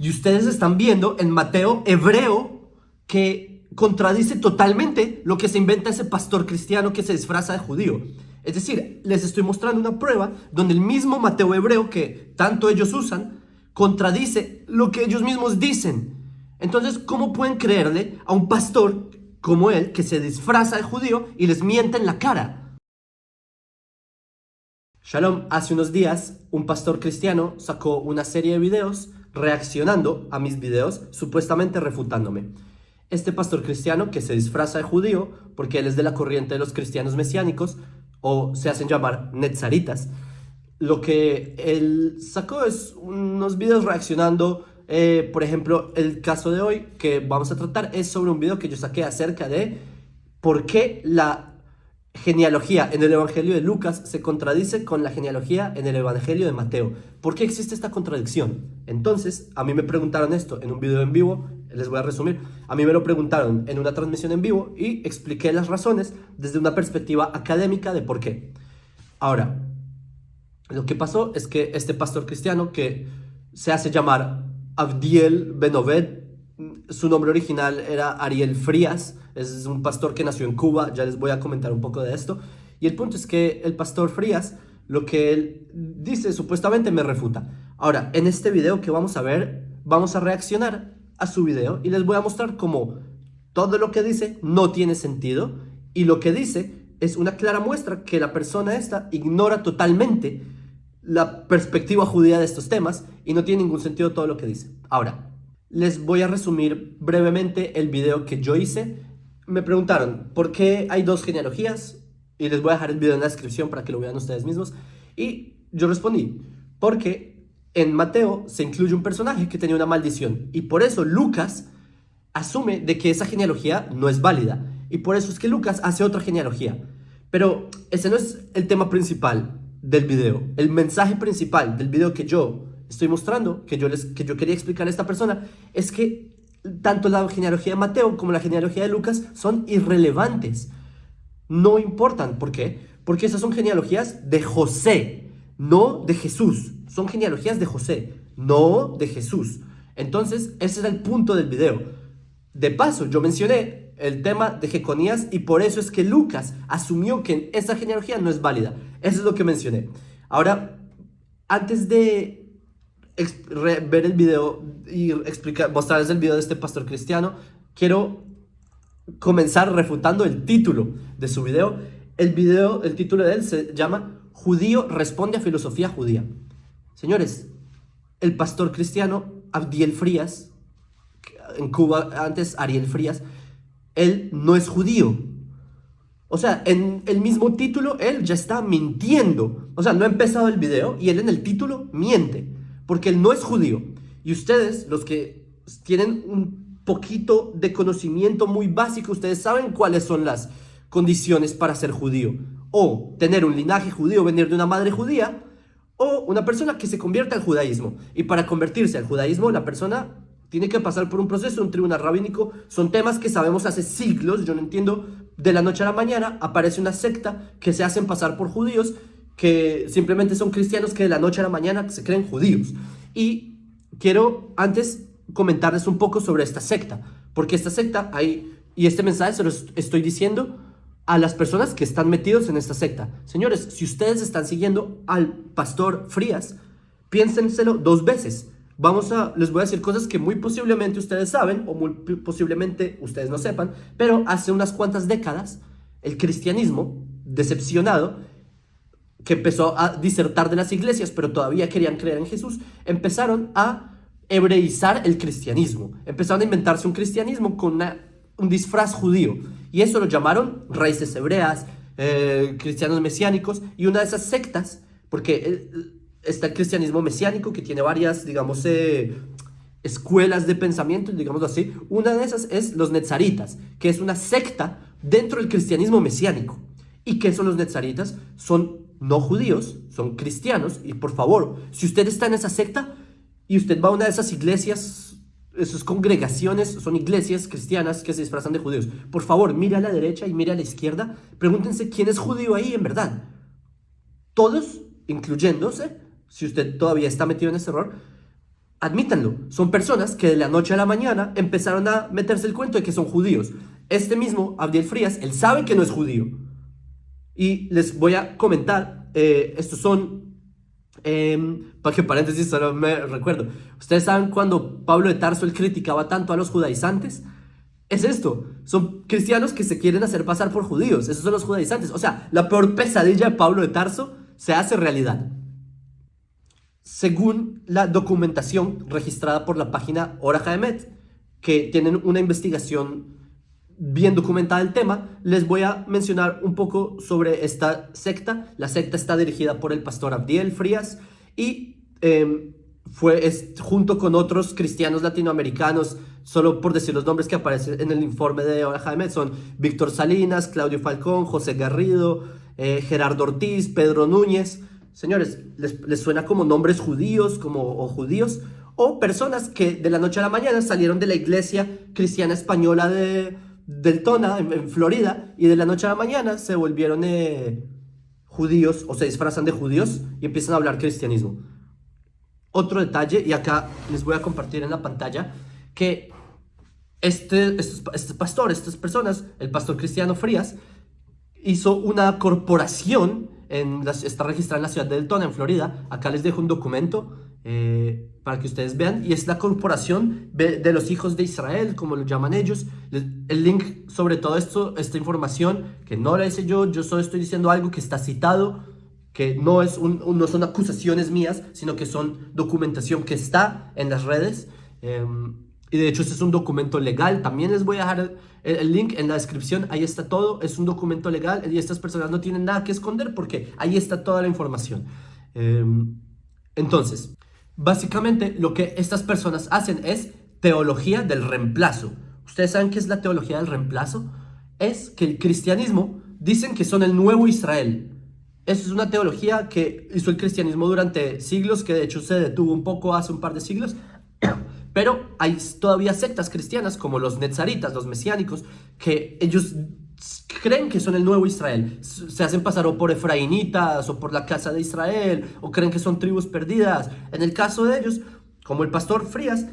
Y ustedes están viendo en Mateo hebreo que contradice totalmente lo que se inventa ese pastor cristiano que se disfraza de judío. Es decir, les estoy mostrando una prueba donde el mismo Mateo hebreo que tanto ellos usan contradice lo que ellos mismos dicen. Entonces, ¿cómo pueden creerle a un pastor como él que se disfraza de judío y les miente en la cara? Shalom, hace unos días un pastor cristiano sacó una serie de videos reaccionando a mis videos, supuestamente refutándome. Este pastor cristiano que se disfraza de judío, porque él es de la corriente de los cristianos mesiánicos, o se hacen llamar netzaritas, lo que él sacó es unos videos reaccionando. Por ejemplo, el caso de hoy que vamos a tratar es sobre un video que yo saqué acerca de por qué la genealogía en el Evangelio de Lucas se contradice con la genealogía en el Evangelio de Mateo. ¿Por qué existe esta contradicción? Entonces, a mí me preguntaron esto en un video en vivo, les voy a resumir. A mí me lo preguntaron en una transmisión en vivo y expliqué las razones desde una perspectiva académica de por qué. Ahora, lo que pasó es que este pastor cristiano que se hace llamar Abdiel Ben-Oved, su nombre original era Ariel Frías, es un pastor que nació en Cuba, ya les voy a comentar un poco de esto. Y el punto es que el pastor Frías, lo que él dice supuestamente me refuta. Ahora, en este video que vamos a ver, vamos a reaccionar a su video y les voy a mostrar cómo todo lo que dice no tiene sentido y lo que dice es una clara muestra que la persona esta ignora totalmente la perspectiva judía de estos temas y no tiene ningún sentido todo lo que dice. Ahora, les voy a resumir brevemente el video que yo hice. Me preguntaron, ¿por qué hay dos genealogías? Y les voy a dejar el video en la descripción para que lo vean ustedes mismos. Y yo respondí, porque en Mateo se incluye un personaje que tenía una maldición. Y por eso Lucas asume de que esa genealogía no es válida. Y por eso es que Lucas hace otra genealogía. Pero ese no es el tema principal del video. El mensaje principal del video que yo estoy mostrando, que yo quería explicar a esta persona, es que tanto la genealogía de Mateo como la genealogía de Lucas son irrelevantes. No importan. ¿Por qué? Porque esas son genealogías de José, no de Jesús. Son genealogías de José, no de Jesús. Entonces, ese es el punto del video. De paso, yo mencioné el tema de Jeconías y por eso es que Lucas asumió que esa genealogía no es válida. Eso es lo que mencioné. Ahora, antes de ver el video y mostrarles el video de este pastor cristiano, quiero comenzar refutando el título de su video. El título de él se llama Judío responde a filosofía judía. Señores, el pastor cristiano Abdiel Frías, en Cuba antes Ariel Frías, él no es judío. O sea, en el mismo título él ya está mintiendo. O sea, no ha empezado el video y él en el título miente, porque él no es judío. Y ustedes, los que tienen un poquito de conocimiento muy básico, ustedes saben cuáles son las condiciones para ser judío. O tener un linaje judío, venir de una madre judía, o una persona que se convierta al judaísmo. Y para convertirse al judaísmo, la persona tiene que pasar por un proceso, un tribunal rabínico. Son temas que sabemos hace siglos. Yo no entiendo, de la noche a la mañana aparece una secta que se hacen pasar por judíos, que simplemente son cristianos que de la noche a la mañana se creen judíos. Y quiero antes comentarles un poco sobre esta secta, porque esta secta hay, y este mensaje se lo estoy diciendo a las personas que están metidos en esta secta. Señores, si ustedes están siguiendo al pastor Frías, piénsenselo dos veces. Les voy a decir cosas que muy posiblemente ustedes saben o muy posiblemente ustedes no sepan, pero hace unas cuantas décadas el cristianismo decepcionado, que empezó a disertar de las iglesias, pero todavía querían creer en Jesús, empezaron a hebreizar el cristianismo. Empezaron a inventarse un cristianismo con un disfraz judío. Y eso lo llamaron raíces hebreas, cristianos mesiánicos. Y una de esas sectas, porque está el cristianismo mesiánico, que tiene varias, digamos, escuelas de pensamiento, digamos así. Una de esas es los netzaritas, que es una secta dentro del cristianismo mesiánico. ¿Y qué son los netzaritas? Son no judíos, son cristianos. Y por favor, si usted está en esa secta y usted va a una de esas iglesias, esas congregaciones, son iglesias cristianas que se disfrazan de judíos, por favor, mire a la derecha y mire a la izquierda, pregúntense quién es judío ahí en verdad. Todos, incluyéndose, si usted todavía está metido en ese error, Admítanlo, son personas que de la noche a la mañana empezaron a meterse el cuento de que son judíos. Este mismo Abdiel Frías, él sabe que no es judío. Y les voy a comentar, estos son, para que paréntesis, solo me recuerdo. Ustedes saben cuando Pablo de Tarso, él criticaba tanto a los judaizantes. Es esto, son cristianos que se quieren hacer pasar por judíos, esos son los judaizantes. O sea, la peor pesadilla de Pablo de Tarso se hace realidad. Según la documentación registrada por la página Ora Haemet, que tienen una investigación bien documentada del tema, les voy a mencionar un poco sobre esta secta. La secta está dirigida por el pastor Abdiel Frías y junto con otros cristianos latinoamericanos, solo por decir los nombres que aparecen en el informe de Ora Haemet, son Víctor Salinas, Claudio Falcón, José Garrido, Gerardo Ortiz, Pedro Núñez. Señores, ¿les suena como nombres judíos o judíos? O personas que de la noche a la mañana salieron de la iglesia cristiana española del Tona, en Florida, y de la noche a la mañana se volvieron judíos o se disfrazan de judíos y empiezan a hablar cristianismo. Otro detalle, y acá les voy a compartir en la pantalla, que este pastor, estas personas, el pastor Cristiano Frías, hizo una corporación, está registrada en la ciudad de Deltona, en Florida. Acá les dejo un documento para que ustedes vean, y es la corporación de los hijos de Israel, como lo llaman ellos. El link sobre todo esto, esta información, que no la hice yo solo estoy diciendo algo que está citado, que no son acusaciones mías, sino que son documentación que está en las redes. Y de hecho este es un documento legal. También les voy a dejar el link en la descripción. Ahí está todo, es un documento legal y estas personas no tienen nada que esconder porque ahí está toda la información. Entonces, básicamente lo que estas personas hacen es teología del reemplazo. ¿Ustedes saben qué es la teología del reemplazo? Es que el cristianismo dicen que son el nuevo Israel. Esa es una teología que hizo el cristianismo durante siglos, que de hecho se detuvo un poco hace un par de siglos. Pero hay todavía sectas cristianas como los netzaritas, los mesiánicos, que ellos creen que son el nuevo Israel. Se hacen pasar o por efraínitas o por la casa de Israel, o creen que son tribus perdidas. En el caso de ellos, como el pastor Frías,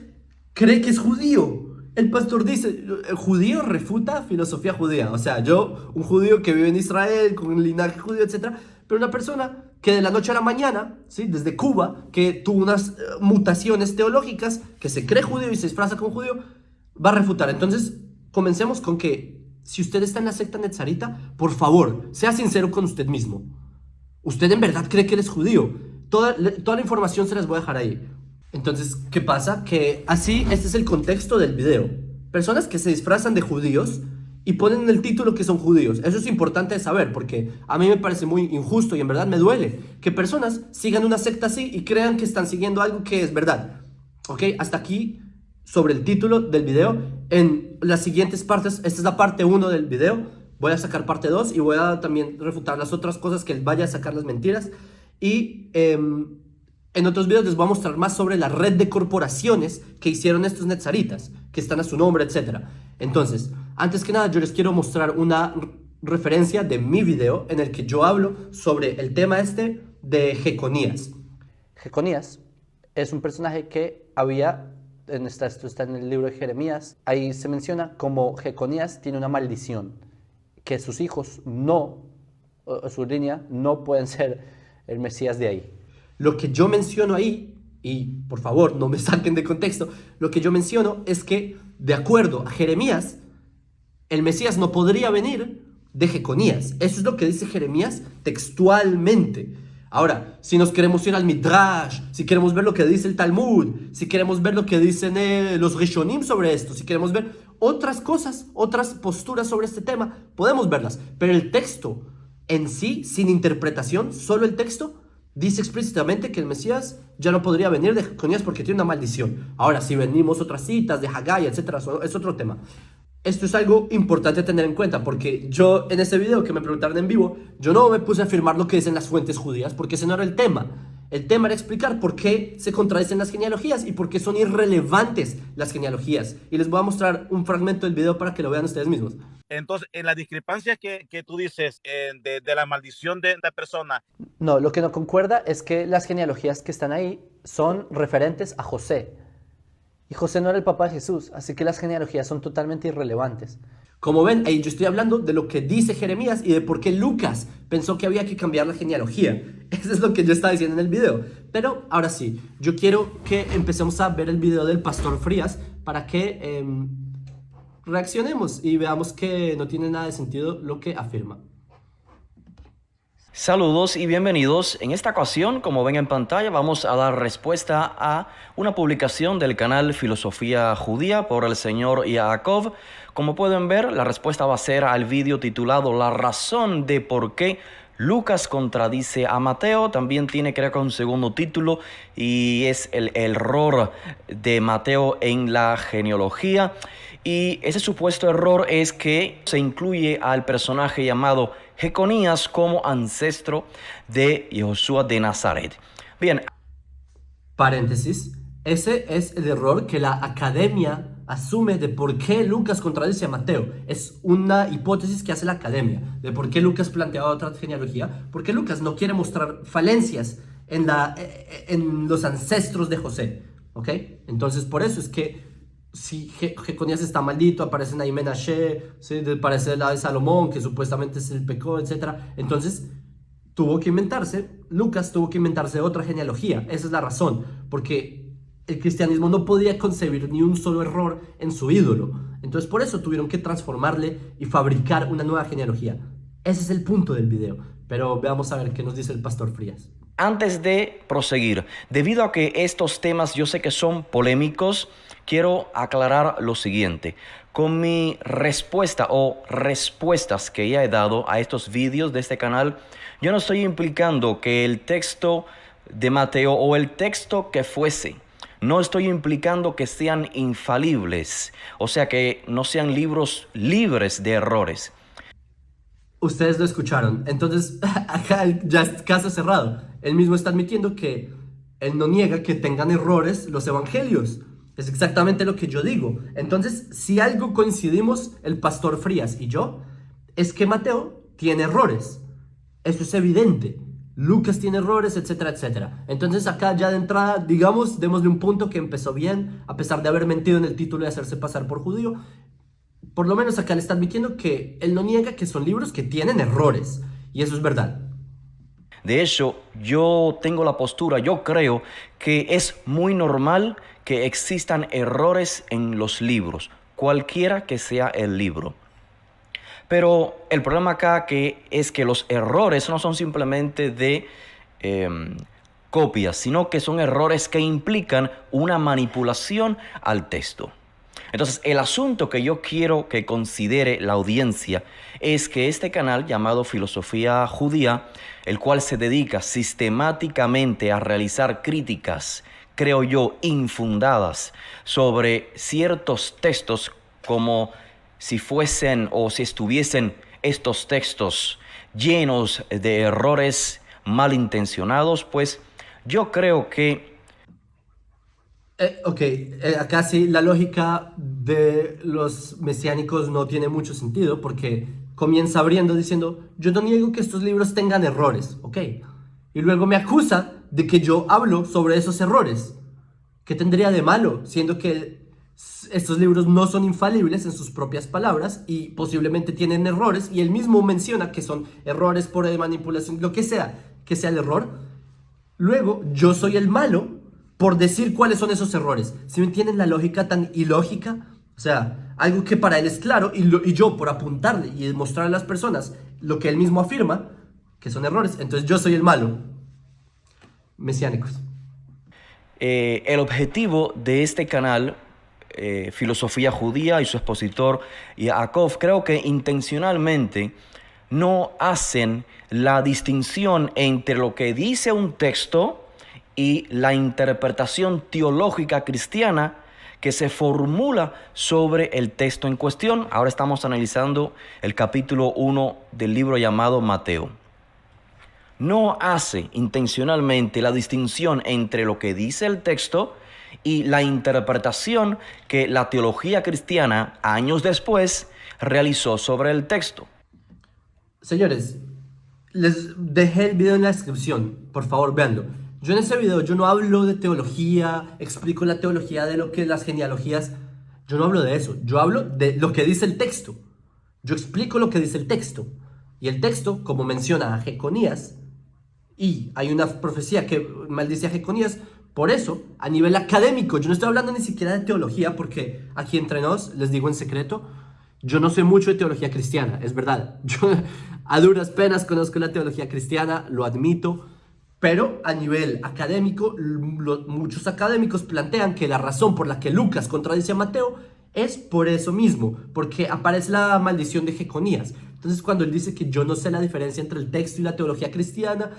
cree que es judío. El pastor dice, el judío refuta filosofía judía. O sea, yo, un judío que vive en Israel, con un linaje judío, etc. Pero una persona que de la noche a la mañana, ¿sí?, desde Cuba, que tuvo unas mutaciones teológicas, que se cree judío y se disfraza como judío, va a refutar. Entonces, comencemos con que, si usted está en la secta netzarita, por favor, sea sincero con usted mismo. ¿Usted en verdad cree que él es judío? Toda la información se las voy a dejar ahí. Entonces, ¿qué pasa? Que así, este es el contexto del video. Personas que se disfrazan de judíos y ponen en el título que son judíos. Eso es importante de saber, porque a mí me parece muy injusto y en verdad me duele que personas sigan una secta así y crean que están siguiendo algo que es verdad. ¿Ok? Hasta aquí sobre el título del video. En las siguientes partes, esta es la parte 1 del video, voy a sacar parte 2 y voy a también refutar las otras cosas, que vaya a sacar las mentiras. Y en otros videos les voy a mostrar más sobre la red de corporaciones que hicieron estos netzaritas, que están a su nombre, etc. Entonces, antes que nada, yo les quiero mostrar una referencia de mi video en el que yo hablo sobre el tema de Jeconías. Jeconías es un personaje que había, esto está en el libro de Jeremías, ahí se menciona como Jeconías tiene una maldición, que sus hijos su línea no pueden ser el Mesías de ahí. Lo que yo menciono ahí, y por favor no me saquen de contexto, lo que yo menciono es que, de acuerdo a Jeremías, el Mesías no podría venir de Jeconías. Eso es lo que dice Jeremías textualmente. Ahora, si nos queremos ir al Midrash, si queremos ver lo que dice el Talmud, si queremos ver lo que dicen los Rishonim sobre esto, si queremos ver otras cosas, otras posturas sobre este tema, podemos verlas. Pero el texto en sí, sin interpretación, solo el texto, dice explícitamente que el Mesías ya no podría venir de Jeconías porque tiene una maldición. Ahora, si venimos otras citas de Haggai, etc., es otro tema. Esto es algo importante a tener en cuenta, porque en ese video que me preguntaron en vivo, yo no me puse a afirmar lo que dicen las fuentes judías, porque ese no era el tema. El tema era explicar por qué se contradicen las genealogías y por qué son irrelevantes las genealogías. Y les voy a mostrar un fragmento del video para que lo vean ustedes mismos. Entonces, en la discrepancia que tú dices de la maldición de la persona. No, lo que no concuerda es que las genealogías que están ahí son referentes a José. Y José no era el papá de Jesús, así que las genealogías son totalmente irrelevantes. Como ven, ahí yo estoy hablando de lo que dice Jeremías y de por qué Lucas pensó que había que cambiar la genealogía. Eso es lo que yo estaba diciendo en el video. Pero ahora sí, yo quiero que empecemos a ver el video del Pastor Frías para que reaccionemos y veamos que no tiene nada de sentido lo que afirma. Saludos y bienvenidos. En esta ocasión, como ven en pantalla, vamos a dar respuesta a una publicación del canal Filosofía Judía por el señor Yaakov. Como pueden ver, la respuesta va a ser al vídeo titulado La razón de por qué Lucas contradice a Mateo. También tiene, creo que, un segundo título y es el error de Mateo en la genealogía. Y ese supuesto error es que se incluye al personaje llamado Jeconías como ancestro de Josué de Nazaret. Bien. Paréntesis. Ese es el error que la academia asume de por qué Lucas contradice a Mateo. Es una hipótesis que hace la academia de por qué Lucas planteaba otra genealogía. Porque Lucas no quiere mostrar falencias en los ancestros de José. ¿Ok? Entonces, por eso es que si Jeconías está maldito, aparecen ahí Menashe, ¿sí? Aparece la de Salomón, que supuestamente es el pecado, etc. Entonces, Lucas tuvo que inventarse otra genealogía. Esa es la razón, porque el cristianismo no podía concebir ni un solo error en su ídolo. Entonces, por eso tuvieron que transformarle y fabricar una nueva genealogía. Ese es el punto del video. Pero veamos a ver qué nos dice el Pastor Frías. Antes de proseguir, debido a que estos temas yo sé que son polémicos, quiero aclarar lo siguiente. Con mi respuesta o respuestas que ya he dado a estos vídeos de este canal, yo no estoy implicando que el texto de Mateo o el texto que fuese, no estoy implicando que sean infalibles, o sea que no sean libros libres de errores. Ustedes lo escucharon. Entonces, acá ya es caso cerrado. Él mismo está admitiendo que él no niega que tengan errores los evangelios. Es exactamente lo que yo digo. Entonces, si algo coincidimos el Pastor Frías y yo, es que Mateo tiene errores. Eso es evidente. Lucas tiene errores, etcétera, etcétera. Entonces, acá ya de entrada, digamos, démosle un punto que empezó bien, a pesar de haber mentido en el título y hacerse pasar por judío. Por lo menos acá le está admitiendo que él no niega que son libros que tienen errores. Y eso es verdad. De hecho, yo tengo la postura, yo creo que es muy normal que existan errores en los libros, cualquiera que sea el libro. Pero el problema acá es que los errores no son simplemente de copias, sino que son errores que implican una manipulación al texto. Entonces, el asunto que yo quiero que considere la audiencia es que este canal llamado Filosofía Judía, el cual se dedica sistemáticamente a realizar críticas, creo yo, infundadas sobre ciertos textos como si fuesen o si estuviesen estos textos llenos de errores malintencionados, pues yo creo que acá sí la lógica de los mesiánicos no tiene mucho sentido porque comienza abriendo diciendo, yo no niego que estos libros tengan errores, ¿ok? Y luego me acusa de que yo hablo sobre esos errores. ¿Qué tendría de malo? Siendo que estos libros no son infalibles en sus propias palabras y posiblemente tienen errores y él mismo menciona que son errores por manipulación, lo que sea el error. Luego yo soy el malo por decir cuáles son esos errores. ¿Sí me entienden la lógica tan ilógica? O sea, algo que para él es claro y yo por apuntarle y mostrarle a las personas lo que él mismo afirma, que son errores. Entonces yo soy el malo. Mesiánicos. El objetivo de este canal, Filosofía Judía y su expositor Yaakov, creo que intencionalmente no hacen la distinción entre lo que dice un texto y la interpretación teológica cristiana que se formula sobre el texto en cuestión. Ahora estamos analizando el capítulo 1 del libro llamado Mateo. no hace intencionalmente la distinción entre lo que dice el texto y la interpretación que la teología cristiana, años después, realizó sobre el texto. Señores, les dejé el video en la descripción, por favor véanlo. Yo en ese video yo no hablo de teología, explico la teología de lo que las genealogías, yo no hablo de eso, yo hablo de lo que dice el texto. Yo explico lo que dice el texto. Y el texto, como menciona a Jeconías, y hay una profecía que maldice a Jeconías, por eso, a nivel académico, yo no estoy hablando ni siquiera de teología, porque aquí entre nos, les digo en secreto, yo no sé mucho de teología cristiana, es verdad. Yo a duras penas conozco la teología cristiana, lo admito, pero a nivel académico, muchos académicos plantean que la razón por la que Lucas contradice a Mateo es por eso mismo, porque aparece la maldición de Jeconías. Entonces, cuando él dice que yo no sé la diferencia entre el texto y la teología cristiana,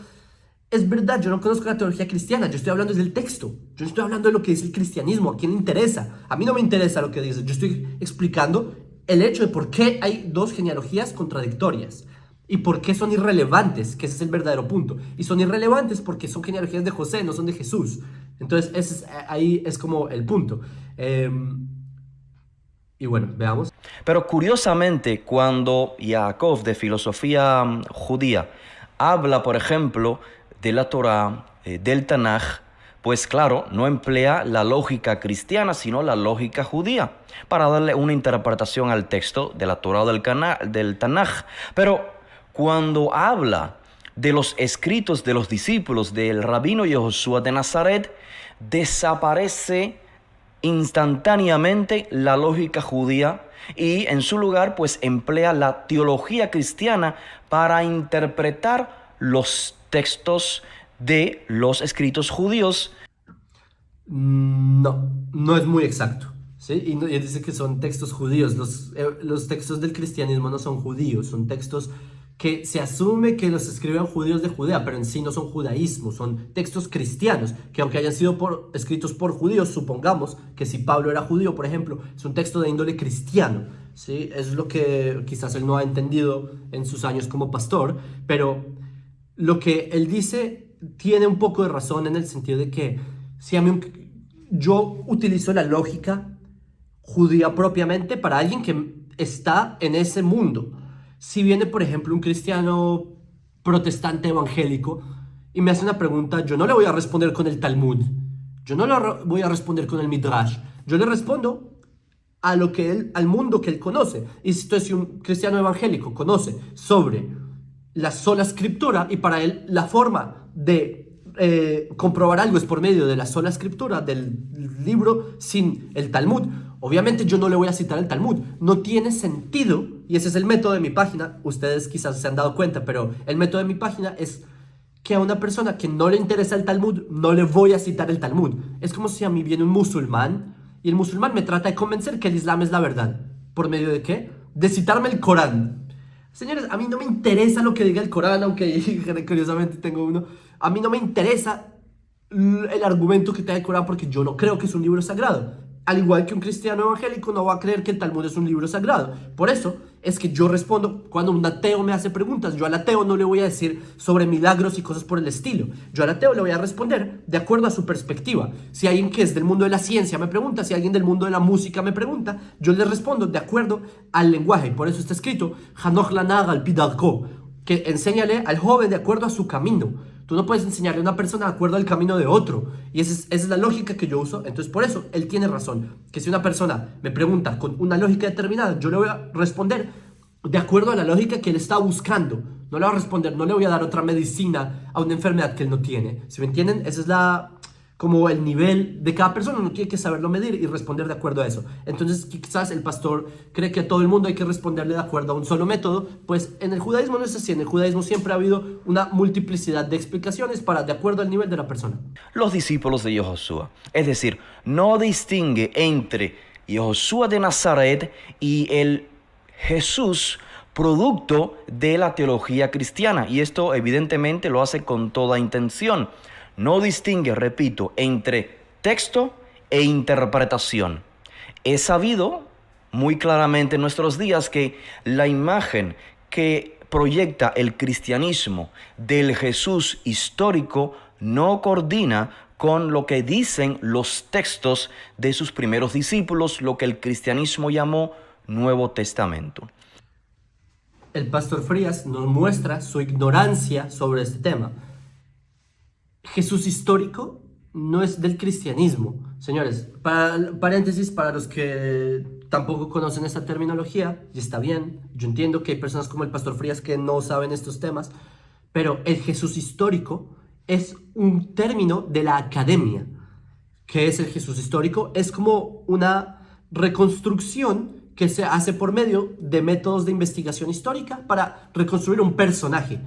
es verdad, yo no conozco la teología cristiana, yo estoy hablando del texto, yo no estoy hablando de lo que dice el cristianismo, ¿a quién le interesa? A mí no me interesa lo que dice, yo estoy explicando el hecho de por qué hay dos genealogías contradictorias y por qué son irrelevantes, que ese es el verdadero punto. Y son irrelevantes porque son genealogías de José, no son de Jesús. Entonces, ahí es como el punto. Y bueno, veamos. Pero curiosamente, cuando Yaakov de filosofía judía habla, por ejemplo, de la Torá, del Tanaj, pues claro, no emplea la lógica cristiana, sino la lógica judía, para darle una interpretación al texto de la Torá o del Tanaj. Pero cuando habla de los escritos de los discípulos del rabino Yehoshua de Nazaret, desaparece instantáneamente la lógica judía y en su lugar pues emplea la teología cristiana para interpretar los textos de los escritos judíos. No es muy exacto, ¿sí? Y él dice que son textos judíos. Los textos del cristianismo no son judíos, son textos que se asume que los escriben judíos de Judea, pero en sí no son judaísmo, son textos cristianos, que aunque hayan sido escritos por judíos, supongamos que si Pablo era judío, por ejemplo, es un texto de índole cristiano, ¿sí? Es lo que quizás él no ha entendido en sus años como pastor, pero lo que él dice tiene un poco de razón en el sentido de que si yo utilizo la lógica judía propiamente para alguien que está en ese mundo. Si viene, por ejemplo, un cristiano protestante evangélico y me hace una pregunta, yo no le voy a responder con el Talmud, yo no le voy a responder con el Midrash, yo le respondo al mundo que él conoce. Y si un cristiano evangélico conoce sobre la sola escritura y para él la forma de comprobar algo es por medio de la sola escritura, del libro sin el Talmud, obviamente yo no le voy a citar el Talmud. No tiene sentido, y ese es el método de mi página. Ustedes quizás se han dado cuenta, pero el método de mi página es que a una persona que no le interesa el Talmud, no le voy a citar el Talmud. Es como si a mí viene un musulmán y el musulmán me trata de convencer que el Islam es la verdad. ¿Por medio de qué? De citarme el Corán. Señores, a mí no me interesa lo que diga el Corán, aunque curiosamente tengo uno. A mí no me interesa el argumento que tenga el Corán porque yo no creo que es un libro sagrado. Al igual que un cristiano evangélico no va a creer que el Talmud es un libro sagrado. Por eso es que yo respondo, cuando un ateo me hace preguntas, yo al ateo no le voy a decir sobre milagros y cosas por el estilo. Yo al ateo le voy a responder de acuerdo a su perspectiva. Si alguien que es del mundo de la ciencia me pregunta, si alguien del mundo de la música me pregunta, yo le respondo de acuerdo al lenguaje. Por eso está escrito, Hanoch lanag al pidarko, que enséñale al joven de acuerdo a su camino. Tú no puedes enseñarle a una persona de acuerdo al camino de otro. Y esa es la lógica que yo uso. Entonces, por eso, él tiene razón. Que si una persona me pregunta con una lógica determinada, yo le voy a responder de acuerdo a la lógica que él está buscando. No le voy a responder, no le voy a dar otra medicina a una enfermedad que él no tiene. ¿Sí me entienden? Esa es como el nivel de cada persona. Uno tiene que saberlo medir y responder de acuerdo a eso. Entonces quizás el pastor cree que a todo el mundo hay que responderle de acuerdo a un solo método. Pues en el judaísmo no es así. En el judaísmo siempre ha habido una multiplicidad de explicaciones de acuerdo al nivel de la persona. Los discípulos de Yehoshua, es decir, no distingue entre Yehoshua de Nazaret y el Jesús producto de la teología cristiana, y esto evidentemente lo hace con toda intención. No distingue, repito, entre texto e interpretación. Es sabido muy claramente en nuestros días que la imagen que proyecta el cristianismo del Jesús histórico no coordina con lo que dicen los textos de sus primeros discípulos, lo que el cristianismo llamó Nuevo Testamento. El pastor Frías nos muestra su ignorancia sobre este tema. Jesús histórico no es del cristianismo. Señores, paréntesis para los que tampoco conocen esta terminología, y está bien, yo entiendo que hay personas como el pastor Frías que no saben estos temas, pero el Jesús histórico es un término de la academia. ¿Qué es el Jesús histórico? Es como una reconstrucción que se hace por medio de métodos de investigación histórica para reconstruir un personaje.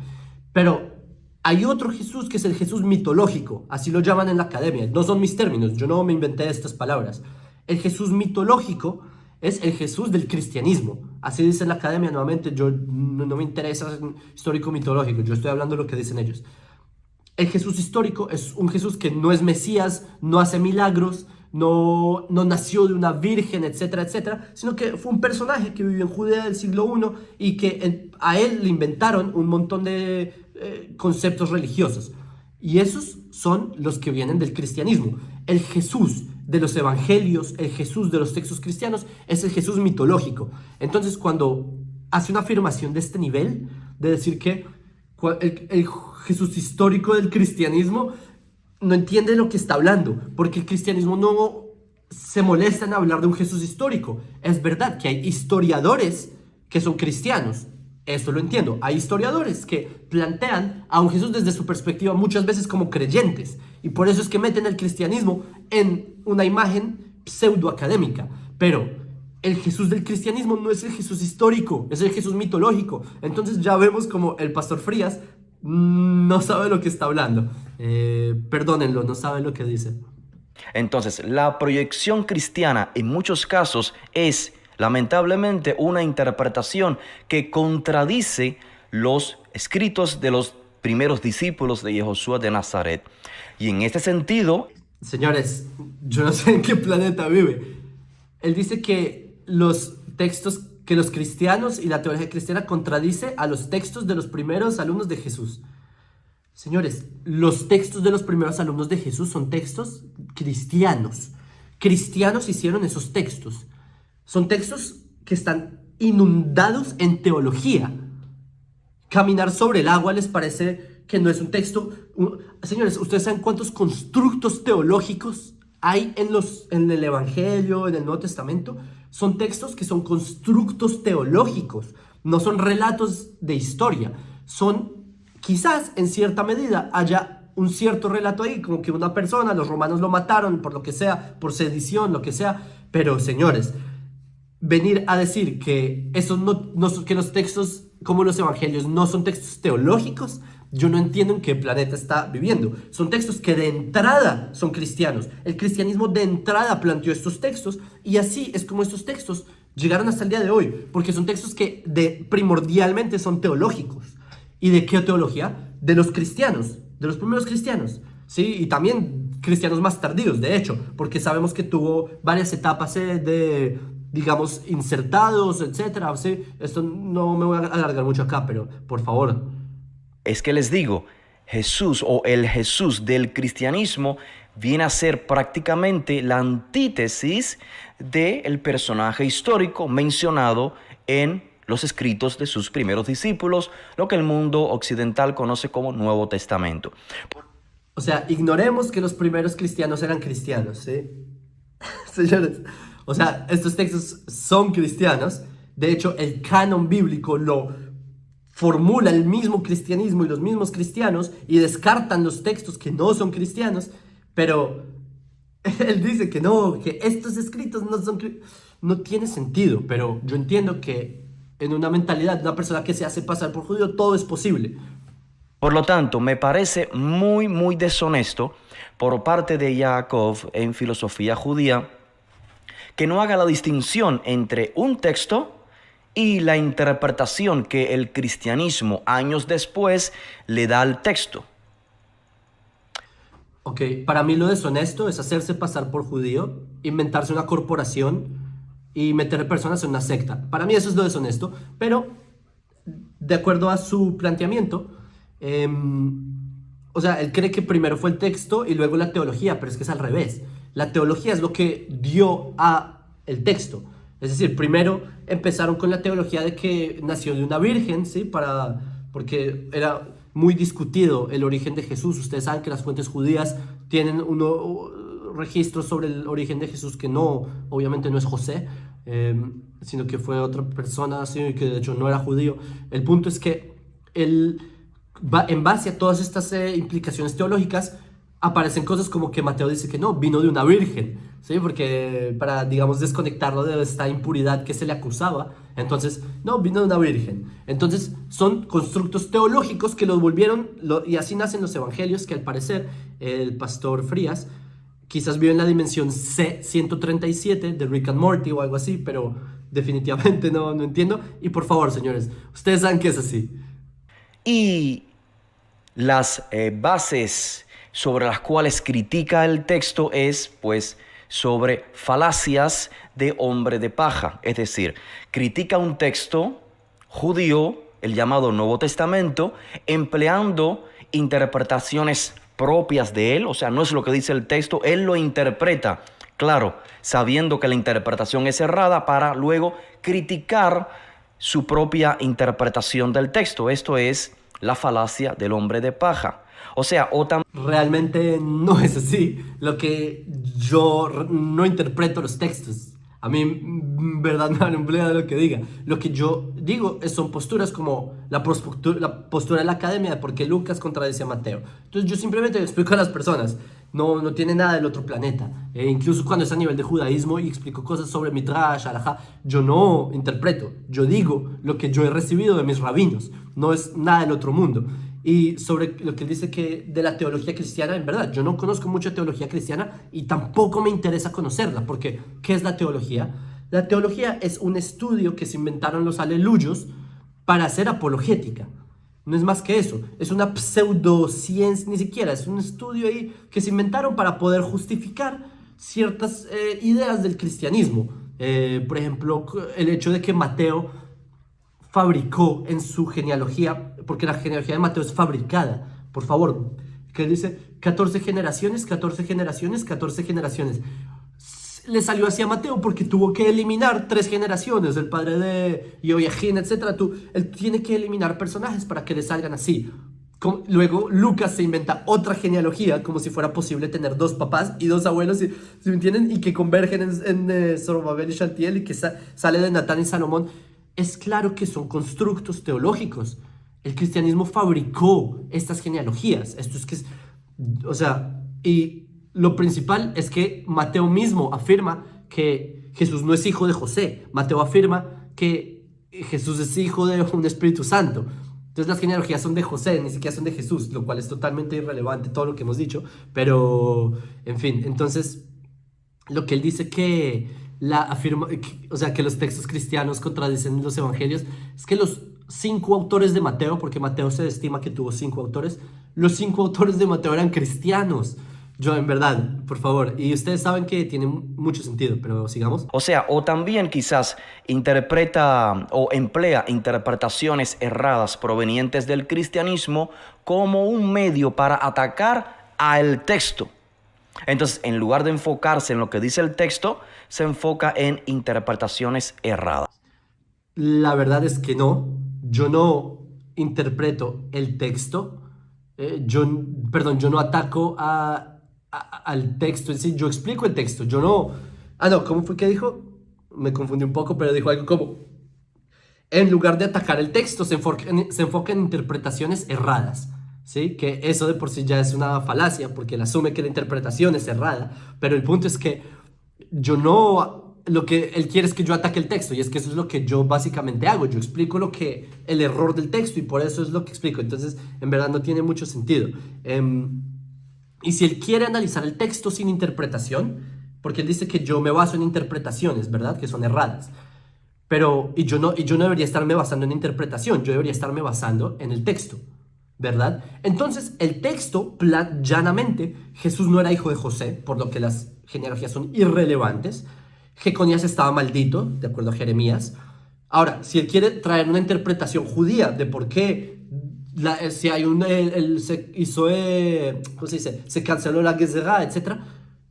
Pero hay otro Jesús que es el Jesús mitológico, así lo llaman en la academia. No son mis términos, yo no me inventé estas palabras. El Jesús mitológico es el Jesús del cristianismo. Así dice la academia, nuevamente, yo no me interesa histórico mitológico, yo estoy hablando de lo que dicen ellos. El Jesús histórico es un Jesús que no es Mesías, no hace milagros, no nació de una virgen, etcétera, etcétera, sino que fue un personaje que vivió en Judea del siglo I y que a él le inventaron un montón de conceptos religiosos. Y esos son los que vienen del cristianismo. El Jesús de los evangelios, el Jesús de los textos cristianos, es el Jesús mitológico. Entonces, cuando hace una afirmación de este nivel, de decir que el Jesús histórico del cristianismo, no entiende lo que está hablando, porque el cristianismo no se molesta en hablar de un Jesús histórico. Es verdad que hay historiadores que son cristianos, eso lo entiendo. Hay historiadores que plantean a un Jesús desde su perspectiva muchas veces como creyentes, y por eso es que meten el cristianismo en una imagen pseudoacadémica. Pero el Jesús del cristianismo no es el Jesús histórico, es el Jesús mitológico. Entonces ya vemos como el pastor Frías no sabe lo que está hablando. Perdónenlo, no sabe lo que dice. Entonces, la proyección cristiana en muchos casos es, lamentablemente, una interpretación que contradice los escritos de los primeros discípulos de Yahushua de Nazaret. Y en este sentido... Señores, yo no sé en qué planeta vive. Él dice que los textos, que los cristianos y la teología cristiana contradice a los textos de los primeros alumnos de Jesús. Señores, los textos de los primeros alumnos de Jesús son textos cristianos. Cristianos hicieron esos textos. Son textos que están inundados en teología. Caminar sobre el agua les parece que no es un texto. Señores, ¿ustedes saben cuántos constructos teológicos hay en el Evangelio, en el Nuevo Testamento? Son textos que son constructos teológicos, no son relatos de historia. Quizás en cierta medida haya un cierto relato ahí, como que una persona, los romanos lo mataron por lo que sea, por sedición, lo que sea. Pero señores, venir a decir que que los textos como los evangelios no son textos teológicos, yo no entiendo en qué planeta está viviendo. Son textos que de entrada son cristianos. El cristianismo de entrada planteó estos textos, y así es como estos textos llegaron hasta el día de hoy, porque son textos que primordialmente son teológicos. ¿Y de qué teología? De los cristianos, de los primeros cristianos, ¿sí? Y también cristianos más tardíos, de hecho, porque sabemos que tuvo varias etapas digamos, insertados, etcétera, ¿sí? Esto no me voy a alargar mucho acá, pero por favor. Es que les digo, Jesús o el Jesús del cristianismo viene a ser prácticamente la antítesis del personaje histórico mencionado en los escritos de sus primeros discípulos, lo que el mundo occidental conoce como Nuevo Testamento. O sea, ignoremos que los primeros cristianos eran cristianos, ¿sí? Señores, o sea, estos textos son cristianos. De hecho, el canon bíblico lo formula el mismo cristianismo y los mismos cristianos, y descartan los textos que no son cristianos. Pero él dice que no, que estos escritos no tiene sentido. Pero yo entiendo que en una mentalidad de una persona que se hace pasar por judío, todo es posible. Por lo tanto, me parece muy, muy deshonesto por parte de Yaakov en filosofía judía que no haga la distinción entre un texto y la interpretación que el cristianismo años después le da al texto. Ok, para mí lo deshonesto es hacerse pasar por judío, inventarse una corporación y meter personas en una secta. Para mí eso es lo deshonesto, pero de acuerdo a su planteamiento, o sea, él cree que primero fue el texto y luego la teología, pero es que es al revés. La teología es lo que dio a el texto. Es decir, primero empezaron con la teología de que nació de una virgen, ¿sí? Porque era muy discutido el origen de Jesús. Ustedes saben que las fuentes judías tienen registros sobre el origen de Jesús que no, obviamente no es José, sino que fue otra persona, ¿sí? Que de hecho no era judío. El punto es que en base a todas estas implicaciones teológicas, aparecen cosas como que Mateo dice que no, vino de una virgen, ¿sí? Porque para, digamos, desconectarlo de esta impuridad que se le acusaba, entonces, no, vino de una virgen. Entonces, son constructos teológicos que los volvieron, y así nacen los evangelios, que al parecer el pastor Frías quizás vio en la dimensión C137 de Rick and Morty o algo así, pero definitivamente no entiendo. Y por favor, señores, ustedes saben que es así. Y las bases sobre las cuales critica el texto es, pues, sobre falacias de hombre de paja. Es decir, critica un texto judío, el llamado Nuevo Testamento, empleando interpretaciones propias de él. O sea, no es lo que dice el texto, él lo interpreta, claro, sabiendo que la interpretación es errada, para luego criticar su propia interpretación del texto. Esto es la falacia del hombre de paja. O sea, realmente no es así. Lo que yo no interpreto los textos. A mí, verdad, no emplea de lo que diga. Lo que yo digo son posturas como la postura de la academia de por qué Lucas contradice a Mateo. Entonces yo simplemente le explico a las personas. No tiene nada del otro planeta. Incluso cuando es a nivel de judaísmo y explico cosas sobre Midrash, Halajá, yo no interpreto. Yo digo lo que yo he recibido de mis rabinos. No es nada del otro mundo. Y sobre lo que él dice que de la teología cristiana, en verdad, yo no conozco mucha teología cristiana y tampoco me interesa conocerla, porque ¿qué es la teología? La teología es un estudio que se inventaron los aleluyos para hacer apologética. No es más que eso, es una pseudociencia, ni siquiera, es un estudio ahí que se inventaron para poder justificar ciertas ideas del cristianismo. Por ejemplo, el hecho de que Mateo fabricó en su genealogía, porque la genealogía de Mateo es fabricada, por favor, que dice 14 generaciones, 14 generaciones, 14 generaciones. Le salió así a Mateo porque tuvo que eliminar 3 generaciones, el padre de Joaquín, etc. Él tiene que eliminar personajes para que le salgan así. Luego Lucas se inventa otra genealogía, como si fuera posible tener 2 papás y 2 abuelos, ¿sí me entienden? Y que convergen en Zorobabel y Shaltiel, y que sale de Natán y Salomón. Es claro que son constructos teológicos. El cristianismo fabricó estas genealogías. Esto es que es, o sea, y lo principal es que Mateo mismo afirma que Jesús no es hijo de José. Mateo afirma que Jesús es hijo de un Espíritu Santo. Entonces las genealogías son de José, ni siquiera son de Jesús, lo cual es totalmente irrelevante todo lo que hemos dicho. Pero, en fin, entonces lo que él dice o sea, que los textos cristianos contradicen los evangelios, es que los 5 autores de Mateo, porque Mateo se estima que tuvo 5 autores, los 5 autores de Mateo eran cristianos. Yo, en verdad, por favor, y ustedes saben que tiene mucho sentido, pero sigamos. O sea, o también quizás interpreta o emplea interpretaciones erradas provenientes del cristianismo como un medio para atacar al texto. Entonces, en lugar de enfocarse en lo que dice el texto, se enfoca en interpretaciones erradas. La verdad es que no. Yo no interpreto el texto. Yo no ataco al texto en sí. Yo explico el texto. Yo no... no, ¿cómo fue que dijo? Me confundí un poco, pero dijo algo como... En lugar de atacar el texto, se enfoca en interpretaciones erradas. ¿Sí? Que eso de por sí ya es una falacia, porque él asume que la interpretación es errada, pero el punto es que lo que él quiere es que yo ataque el texto, y es que eso es lo que yo básicamente hago. Yo explico el error del texto, y por eso es lo que explico. Entonces, en verdad no tiene mucho sentido. Y si él quiere analizar el texto sin interpretación, porque él dice que yo me baso en interpretaciones, ¿verdad? Que son erradas. Y yo no debería estarme basando en interpretación, yo debería estarme basando en el texto, ¿verdad? Entonces, el texto, llanamente, Jesús no era hijo de José, por lo que las genealogías son irrelevantes. Jeconías estaba maldito, de acuerdo a Jeremías. Ahora, si él quiere traer una interpretación judía de por qué si hay se hizo, ¿cómo se dice? Se canceló la Gezerá, etc.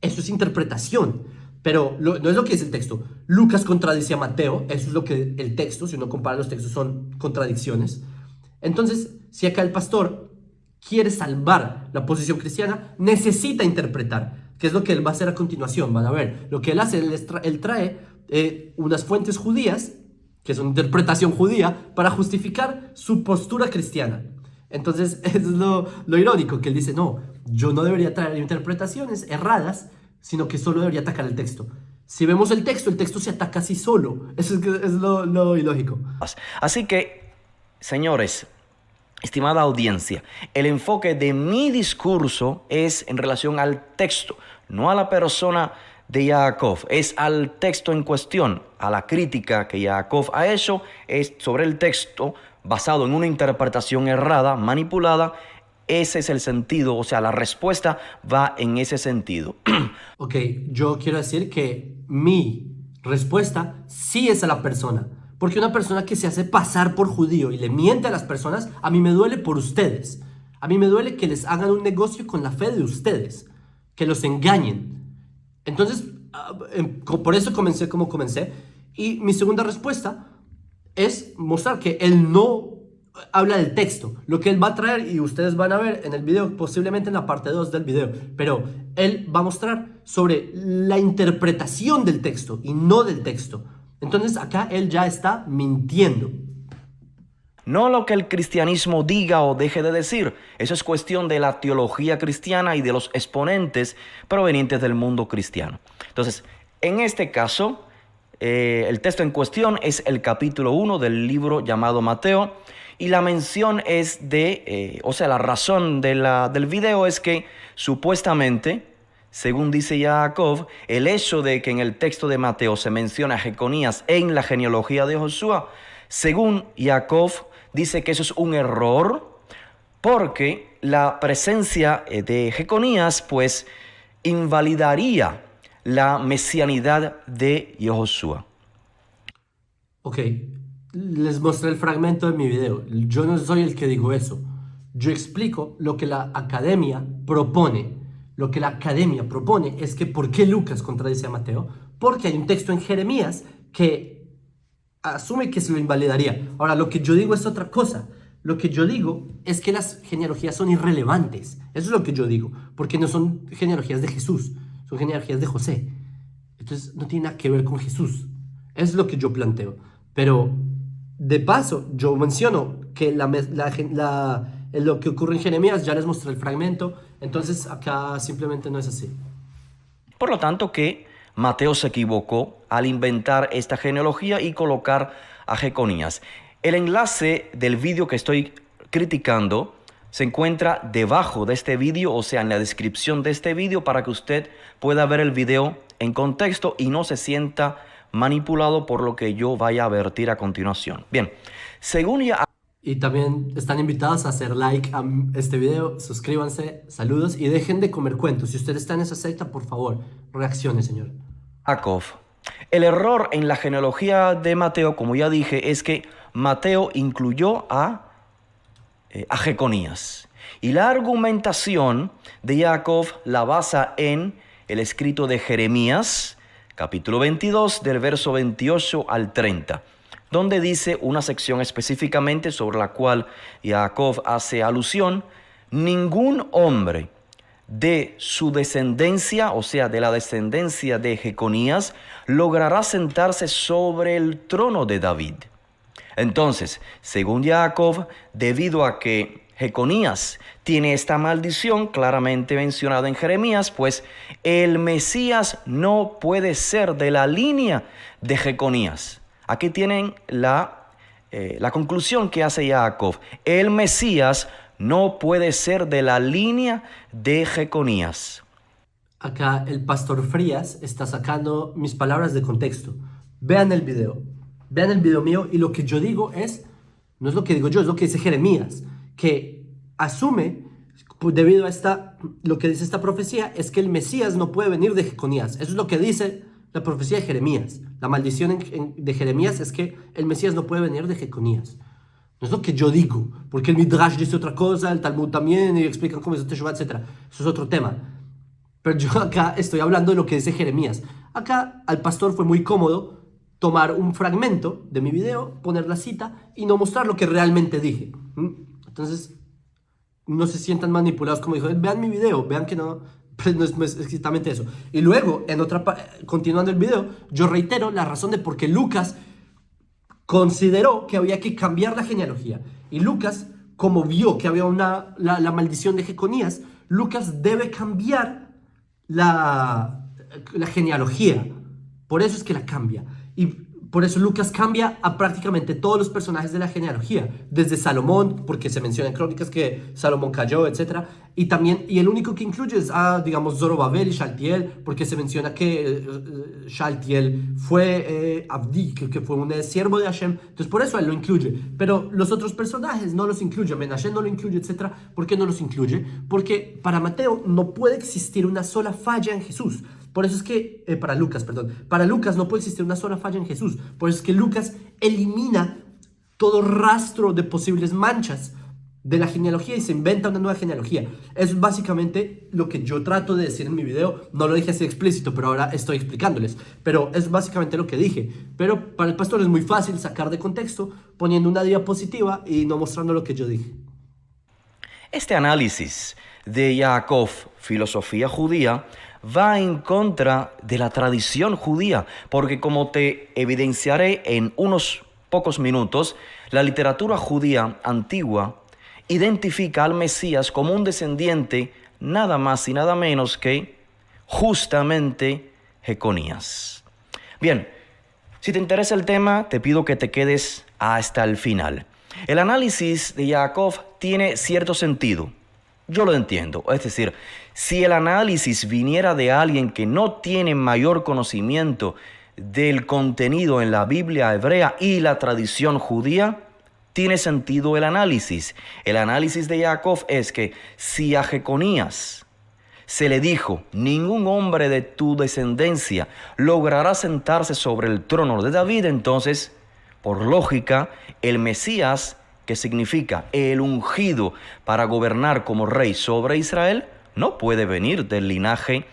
Eso es interpretación. Pero no es lo que dice el texto. Lucas contradice a Mateo. Eso es lo que el texto, si uno compara los textos, son contradicciones. Entonces, si acá el pastor quiere salvar la posición cristiana, necesita interpretar, que es lo que él va a hacer a continuación. Van a ver, lo que él hace, él trae unas fuentes judías, que es una interpretación judía, para justificar su postura cristiana. Entonces, es lo irónico, que él dice, no, yo no debería traer interpretaciones erradas, sino que solo debería atacar el texto. Si vemos el texto se ataca así solo. Eso es lo ilógico. Así que, señores, estimada audiencia, el enfoque de mi discurso es en relación al texto, no a la persona de Yaakov, es al texto en cuestión, a la crítica que Yaakov ha hecho es sobre el texto basado en una interpretación errada, manipulada. Ese es el sentido, o sea, la respuesta va en ese sentido. Ok, yo quiero decir que mi respuesta sí es a la persona. Porque una persona que se hace pasar por judío y le miente a las personas, a mí me duele por ustedes. A mí me duele que les hagan un negocio con la fe de ustedes, que los engañen. Entonces, por eso comencé como comencé. Y mi segunda respuesta es mostrar que él no habla del texto, lo que él va a traer, y ustedes van a ver en el video, posiblemente en la parte 2 del video, pero él va a mostrar sobre la interpretación del texto y no del texto. Entonces acá él ya está mintiendo. No lo que el cristianismo diga o deje de decir, eso es cuestión de la teología cristiana y de los exponentes provenientes del mundo cristiano. Entonces, en este caso, el texto en cuestión es el capítulo 1 del libro llamado Mateo, y la mención es la razón del video es que supuestamente, según dice Yaakov, el hecho de que en el texto de Mateo se menciona a Jeconías en la genealogía de Josué, según Yaakov, dice que eso es un error porque la presencia de Jeconías pues invalidaría la mesianidad de Josué. Ok, les mostré el fragmento de mi video. Yo no soy el que digo eso. Yo explico lo que la academia propone. Lo que la academia propone es que ¿por qué Lucas contradice a Mateo? Porque hay un texto en Jeremías que asume que se lo invalidaría. Ahora, lo que yo digo es otra cosa. Lo que yo digo es que las genealogías son irrelevantes. Eso es lo que yo digo. Porque no son genealogías de Jesús, son genealogías de José. Entonces, no tiene nada que ver con Jesús. Eso es lo que yo planteo. Pero, de paso, yo menciono que lo que ocurre en Jeremías, ya les mostré el fragmento. Entonces, acá simplemente no es así. Por lo tanto, que Mateo se equivocó al inventar esta genealogía y colocar a Jeconías. El enlace del vídeo que estoy criticando se encuentra debajo de este vídeo, o sea, en la descripción de este vídeo, para que usted pueda ver el video en contexto y no se sienta manipulado por lo que yo vaya a vertir a continuación. Bien, según ya... Y también están invitados a hacer like a este video, suscríbanse, saludos y dejen de comer cuentos. Si usted está en esa secta, por favor, reaccione, señor. Yaakov. El error en la genealogía de Mateo, como ya dije, es que Mateo incluyó a Jeconías. Y la argumentación de Yaakov la basa en el escrito de Jeremías, capítulo 22, del verso 28 al 30, donde dice una sección específicamente sobre la cual Yaakov hace alusión: ningún hombre de su descendencia, o sea, de la descendencia de Jeconías, logrará sentarse sobre el trono de David. Entonces, según Yaakov, debido a que Jeconías tiene esta maldición claramente mencionada en Jeremías, pues el Mesías no puede ser de la línea de Jeconías. Aquí tienen la conclusión que hace Yaakov. El Mesías no puede ser de la línea de Jeconías. Acá el pastor Frías está sacando mis palabras de contexto. Vean el video mío, y lo que yo digo no es lo que digo yo, es lo que dice Jeremías, que asume, debido a lo que dice esta profecía, es que el Mesías no puede venir de Jeconías. Eso es lo que dice la profecía de Jeremías. La maldición de Jeremías es que el Mesías no puede venir de Jeconías. No es lo que yo digo, porque el Midrash dice otra cosa, el Talmud también, y explican cómo es Teshuvah, etc. Eso es otro tema. Pero yo acá estoy hablando de lo que dice Jeremías. Acá al pastor fue muy cómodo tomar un fragmento de mi video, poner la cita y no mostrar lo que realmente dije. Entonces, no se sientan manipulados como dijo, vean mi video, vean que no es exactamente eso. Y luego, continuando el video, yo reitero la razón de por qué Lucas consideró que había que cambiar la genealogía. Y Lucas, como vio que había la maldición de Jeconías, Lucas debe cambiar la genealogía. Por eso es que la cambia. Y por eso Lucas cambia a prácticamente todos los personajes de la genealogía. Desde Salomón, porque se menciona en Crónicas que Salomón cayó, etc. Y el único que incluye es, digamos, Zorobabel y Shaltiel, porque se menciona que Shaltiel fue Abdi, que fue un siervo de Hashem. Entonces por eso él lo incluye. Pero los otros personajes no los incluye. Menashe no lo incluye, etc. ¿Por qué no los incluye? Porque para Mateo no puede existir una sola falla en Jesús. Por eso es que, para Lucas no puede existir una sola falla en Jesús. Por eso es que Lucas elimina todo rastro de posibles manchas de la genealogía y se inventa una nueva genealogía. Eso es básicamente lo que yo trato de decir en mi video. No lo dije así explícito, pero ahora estoy explicándoles. Pero es básicamente lo que dije. Pero para el pastor es muy fácil sacar de contexto poniendo una diapositiva y no mostrando lo que yo dije. Este análisis de Yaakov, filosofía judía, va en contra de la tradición judía, porque como te evidenciaré en unos pocos minutos, la literatura judía antigua identifica al Mesías como un descendiente nada más y nada menos que justamente Jeconías. Bien, si te interesa el tema, te pido que te quedes hasta el final. El análisis de Yaakov tiene cierto sentido. Yo lo entiendo. Es decir, si el análisis viniera de alguien que no tiene mayor conocimiento del contenido en la Biblia hebrea y la tradición judía, tiene sentido el análisis. El análisis de Jacob es que si a Jeconías se le dijo, ningún hombre de tu descendencia logrará sentarse sobre el trono de David, entonces, por lógica, el Mesías, que significa el ungido para gobernar como rey sobre Israel, no puede venir del linaje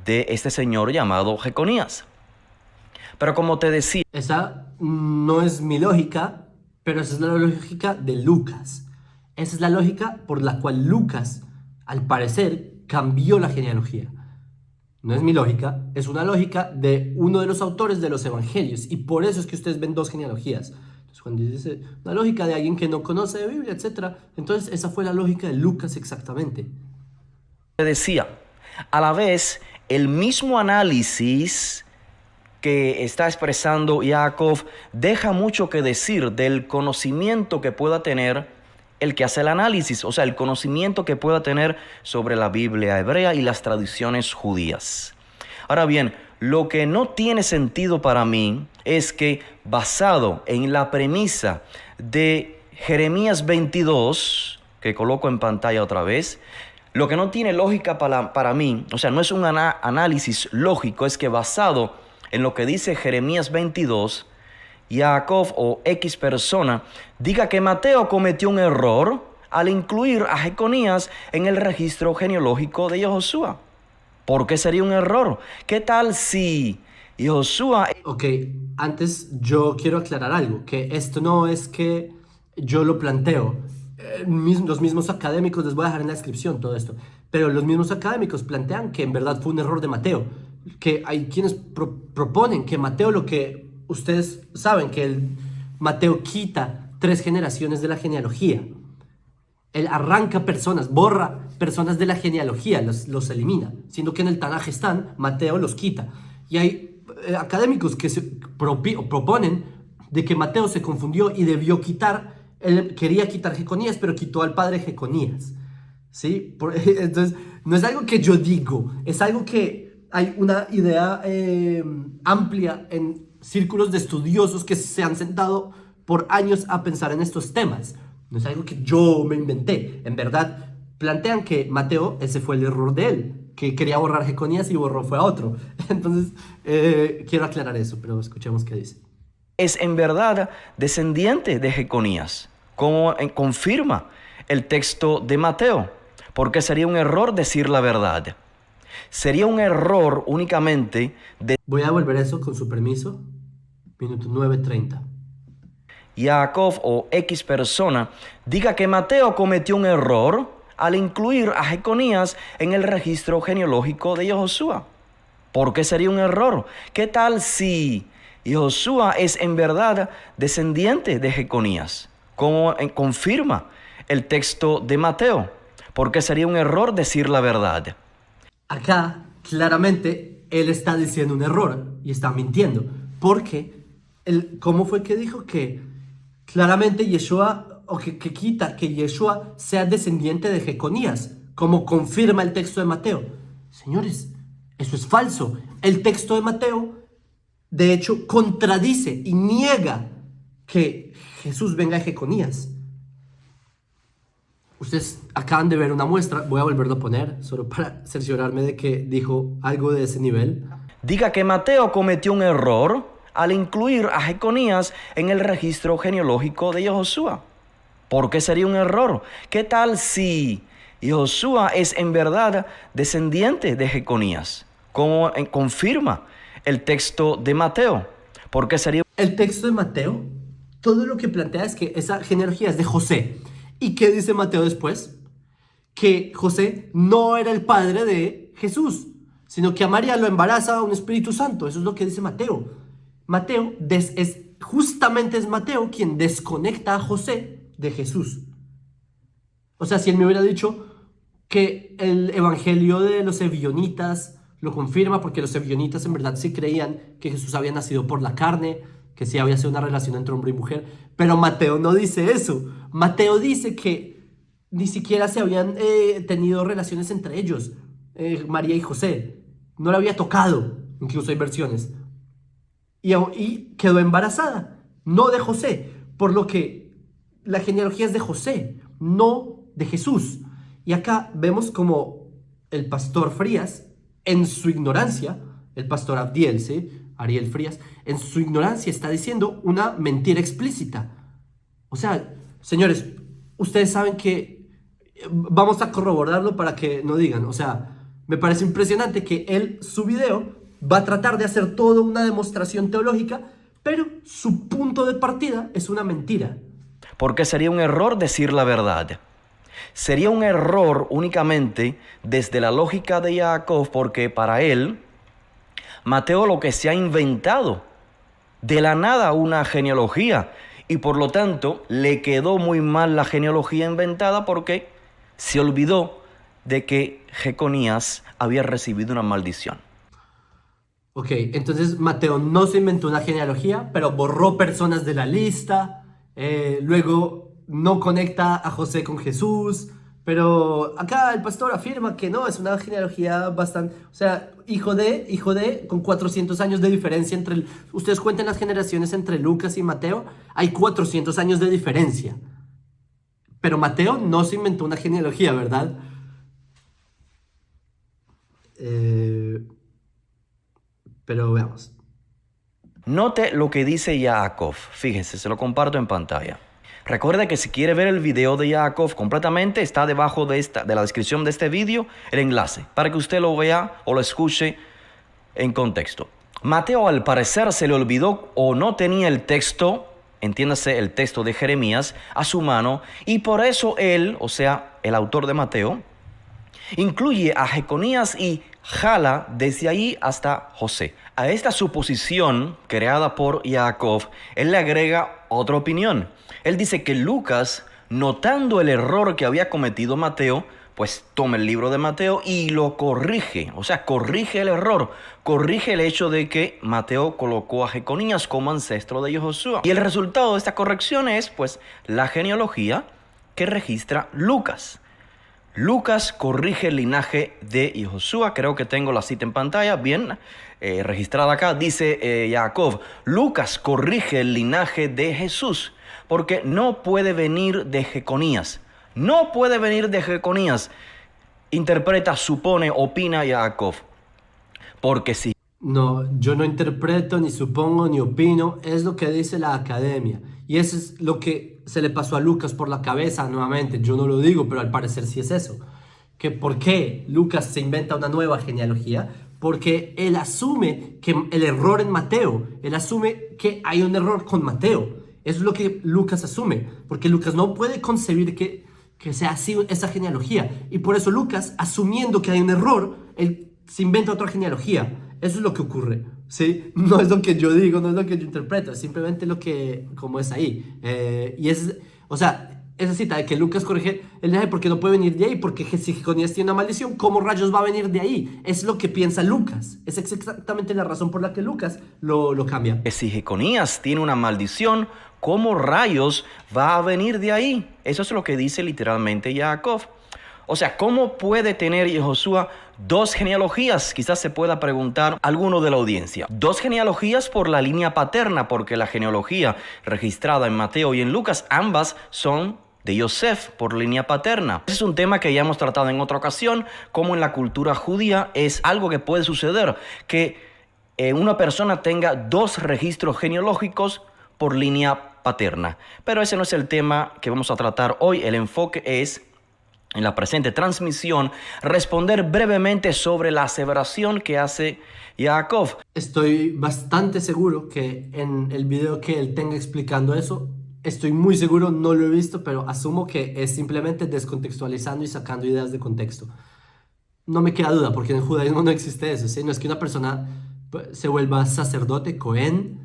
de este señor llamado Jeconías. Pero como te decía... Esa no es mi lógica, pero esa es la lógica de Lucas. Esa es la lógica por la cual Lucas, al parecer, cambió la genealogía. No es mi lógica, es una lógica de uno de los autores de los evangelios. Y por eso es que ustedes ven dos genealogías. Entonces, cuando dice una lógica de alguien que no conoce de Biblia, etc., entonces esa fue la lógica de Lucas exactamente. Te decía, a la vez, el mismo análisis que está expresando Jacob deja mucho que decir del conocimiento que pueda tener el que hace el análisis, o sea, el conocimiento que pueda tener sobre la Biblia hebrea y las tradiciones judías. Ahora bien, lo que no tiene sentido para mí es que, basado en la premisa de Jeremías 22, que coloco en pantalla otra vez, lo que no tiene lógica para mí, o sea, no es un análisis lógico, es que basado en lo que dice Jeremías 22, Jacob o X persona diga que Mateo cometió un error al incluir a Jeconías en el registro genealógico de Yehoshua. ¿Por qué sería un error? ¿Qué tal si Yehoshua... Ok, antes yo quiero aclarar algo, que esto no es que yo lo planteo. Los mismos académicos, les voy a dejar en la descripción todo esto, pero los mismos académicos plantean que en verdad fue un error de Mateo, que hay quienes proponen que Mateo, lo que ustedes saben, que Mateo quita 3 generaciones de la genealogía. Él arranca personas, borra personas de la genealogía, los elimina, siendo que en el Tanaj están, Mateo los quita. Y hay académicos que proponen de que Mateo se confundió y debió quitar, él quería quitar Jeconías, pero quitó al padre Jeconías. ¿Sí? Entonces, no es algo que yo digo, es algo que hay una idea amplia en círculos de estudiosos que se han sentado por años a pensar en estos temas. No es algo que yo me inventé. En verdad, plantean que Mateo, ese fue el error de él. que quería borrar Jeconías y borró fue a otro. Entonces, quiero aclarar eso, pero escuchemos qué dice. Es en verdad descendiente de Jeconías, como confirma el texto de Mateo, porque sería un error decir la verdad. Sería un error únicamente de Voy a devolver eso con su permiso. Minuto 9:30. Jacob o X persona diga que Mateo cometió un error al incluir a Jeconías en el registro genealógico de Yehoshua. ¿Por qué sería un error? ¿Qué tal si Yehoshua es en verdad descendiente de Jeconías, como confirma el texto de Mateo? ¿Por qué sería un error decir la verdad? Acá, claramente, él está diciendo un error y está mintiendo. Porque, ¿cómo fue que dijo que claramente Yeshua, o que quita que Yeshua sea descendiente de Jeconías, como confirma el texto de Mateo? Señores, eso es falso. El texto de Mateo, de hecho, contradice y niega que Jesús venga de Jeconías. Ustedes acaban de ver una muestra, voy a volverlo a poner, solo para cerciorarme de que dijo algo de ese nivel. Diga que Mateo cometió un error al incluir a Jeconías en el registro genealógico de Yehoshua. ¿Por qué sería un error? ¿Qué tal si Yehoshua es en verdad descendiente de Jeconías, como confirma el texto de Mateo? ¿Por qué sería? El texto de Mateo, todo lo que plantea es que esa genealogía es de José. ¿Y qué dice Mateo después? Que José no era el padre de Jesús, sino que a María lo embaraza un Espíritu Santo. Eso es lo que dice Mateo. Mateo justamente es Mateo quien desconecta a José de Jesús. O sea, si él me hubiera dicho que el evangelio de los ebionitas lo confirma, porque los ebionitas en verdad sí creían que Jesús había nacido por la carne, que sí había sido una relación entre hombre y mujer, pero Mateo no dice eso. Mateo dice que ni siquiera se habían tenido relaciones entre ellos, María y José. No le había tocado, incluso hay versiones. Y quedó embarazada, no de José, por lo que la genealogía es de José, no de Jesús. Y acá vemos como el pastor Frías, en su ignorancia, el pastor Abdiel, ¿sí? Ariel Frías, en su ignorancia está diciendo una mentira explícita. O sea, señores, ustedes saben que vamos a corroborarlo para que no digan. O sea, me parece impresionante que su video va a tratar de hacer toda una demostración teológica, pero su punto de partida es una mentira. Porque sería un error decir la verdad. Sería un error únicamente desde la lógica de Jacob, porque para él Mateo lo que se ha inventado de la nada una genealogía, y por lo tanto le quedó muy mal la genealogía inventada porque se olvidó de que Jeconías había recibido una maldición. Ok, entonces Mateo no se inventó una genealogía, pero borró personas de la lista, luego no conecta a José con Jesús, pero acá el pastor afirma que no, es una genealogía bastante, o sea, hijo de, con 400 años de diferencia entre, ustedes cuenten las generaciones entre Lucas y Mateo, hay 400 años de diferencia. Pero Mateo no se inventó una genealogía, ¿verdad? Pero veamos. Note lo que dice Jacob. Fíjese, se lo comparto en pantalla. Recuerde que si quiere ver el video de Jacob completamente, está debajo de la descripción de este video el enlace, para que usted lo vea o lo escuche en contexto. Mateo al parecer se le olvidó o no tenía el texto, entiéndase el texto de Jeremías, a su mano, y por eso él, o sea, el autor de Mateo, incluye a Jeconías y jala desde ahí hasta José. A esta suposición creada por Jacob, él le agrega otra opinión. Él dice que Lucas, notando el error que había cometido Mateo, pues toma el libro de Mateo y lo corrige. O sea, corrige el error, corrige el hecho de que Mateo colocó a Jeconías como ancestro de Yehoshua. Y el resultado de esta corrección es, pues, la genealogía que registra Lucas. Lucas corrige el linaje de Yehoshua. Creo que tengo la cita en pantalla, bien registrada acá. Dice Jacob, Lucas corrige el linaje de Jesús, porque no puede venir de Jeconías. No puede venir de Jeconías. interpreta, supone, opina Jacob. Porque si No, yo no interpreto, ni supongo, ni opino, es lo que dice la academia. Y eso es lo que se le pasó a Lucas por la cabeza nuevamente. Yo no lo digo, pero al parecer sí es eso. Que ¿por qué Lucas se inventa una nueva genealogía? Porque él asume que el error en Mateo, él asume que hay un error con Mateo. Eso es lo que Lucas asume, porque Lucas no puede concebir que sea así esa genealogía. Y por eso Lucas, asumiendo que hay un error, él se inventa otra genealogía. Eso es lo que ocurre, ¿sí? No es lo que yo digo, no es lo que yo interpreto, es simplemente lo que, como es ahí. Y es, o sea, esa cita de que Lucas corrige, él dice, ¿por qué no puede venir de ahí? Porque si Jeconías tiene una maldición, ¿cómo rayos va a venir de ahí? Es lo que piensa Lucas. Es exactamente la razón por la que Lucas lo cambia. si Jeconías tiene una maldición, ¿cómo rayos va a venir de ahí? Eso es lo que dice literalmente Jacob. O sea, ¿cómo puede tener Josué dos genealogías? Quizás se pueda preguntar alguno de la audiencia. Dos genealogías por la línea paterna, porque la genealogía registrada en Mateo y en Lucas, ambas son de Yosef por línea paterna. Ese es un tema que ya hemos tratado en otra ocasión, como en la cultura judía es algo que puede suceder, que una persona tenga dos registros genealógicos por línea paterna. Pero ese no es el tema que vamos a tratar hoy. El enfoque es, en la presente transmisión, responder brevemente sobre la aseveración que hace Jacob. Estoy bastante seguro que en el video que él tenga explicando eso, estoy muy seguro, no lo he visto, pero asumo que es simplemente descontextualizando y sacando ideas de contexto. No me queda duda, porque en el judaísmo no existe eso, ¿sí? No es que una persona se vuelva sacerdote, Cohen,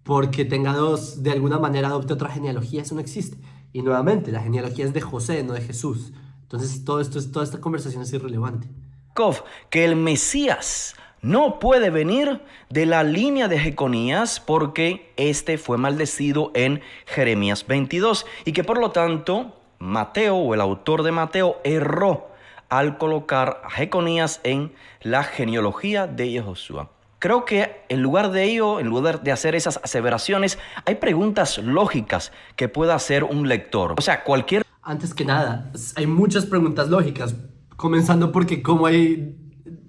porque tenga dos, de alguna manera adopte otra genealogía, eso no existe. Y nuevamente, la genealogía es de José, no de Jesús. Entonces, toda esta conversación es irrelevante. Jacob, que el Mesías no puede venir de la línea de Jeconías porque este fue maldecido en Jeremías 22 y que por lo tanto Mateo o el autor de Mateo erró al colocar a Jeconías en la genealogía de Josué. Creo que en lugar de ello, en lugar de hacer esas aseveraciones, hay preguntas lógicas que pueda hacer un lector. O sea, cualquier... Antes que nada, hay muchas preguntas lógicas, comenzando porque como hay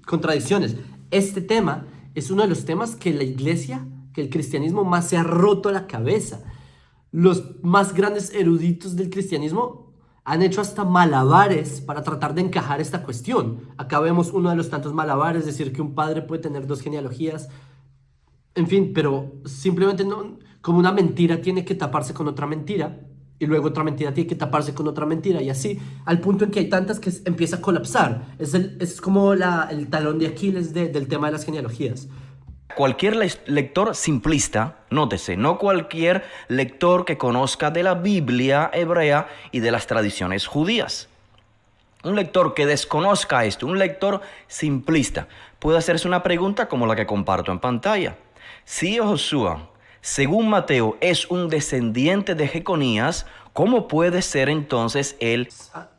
contradicciones. Este tema es uno de los temas que la iglesia, que el cristianismo más se ha roto la cabeza. Los más grandes eruditos del cristianismo han hecho hasta malabares para tratar de encajar esta cuestión. Acá vemos uno de los tantos malabares, decir que un padre puede tener dos genealogías. En fin, pero simplemente no, como una mentira tiene que taparse con otra mentira. Y luego otra mentira tiene que taparse con otra mentira y así, al punto en que hay tantas que empieza a colapsar. Es como el talón de Aquiles del tema de las genealogías. Cualquier lector simplista, nótese, no cualquier lector que conozca de la Biblia hebrea y de las tradiciones judías. Un lector que desconozca esto, un lector simplista, puede hacerse una pregunta como la que comparto en pantalla. Si Josué, según Mateo, es un descendiente de Jeconías, ¿cómo puede ser entonces él?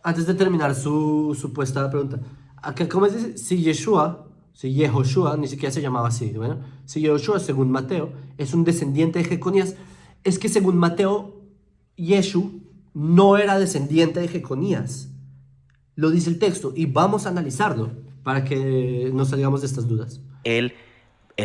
Antes de terminar su supuesta pregunta, acá, ¿cómo se dice? Si Yehoshua, ni siquiera se llamaba así, ¿bueno? Si Yehoshua, según Mateo, es un descendiente de Jeconías, es que según Mateo, Yeshu no era descendiente de Jeconías. Lo dice el texto y vamos a analizarlo para que no salgamos de estas dudas. El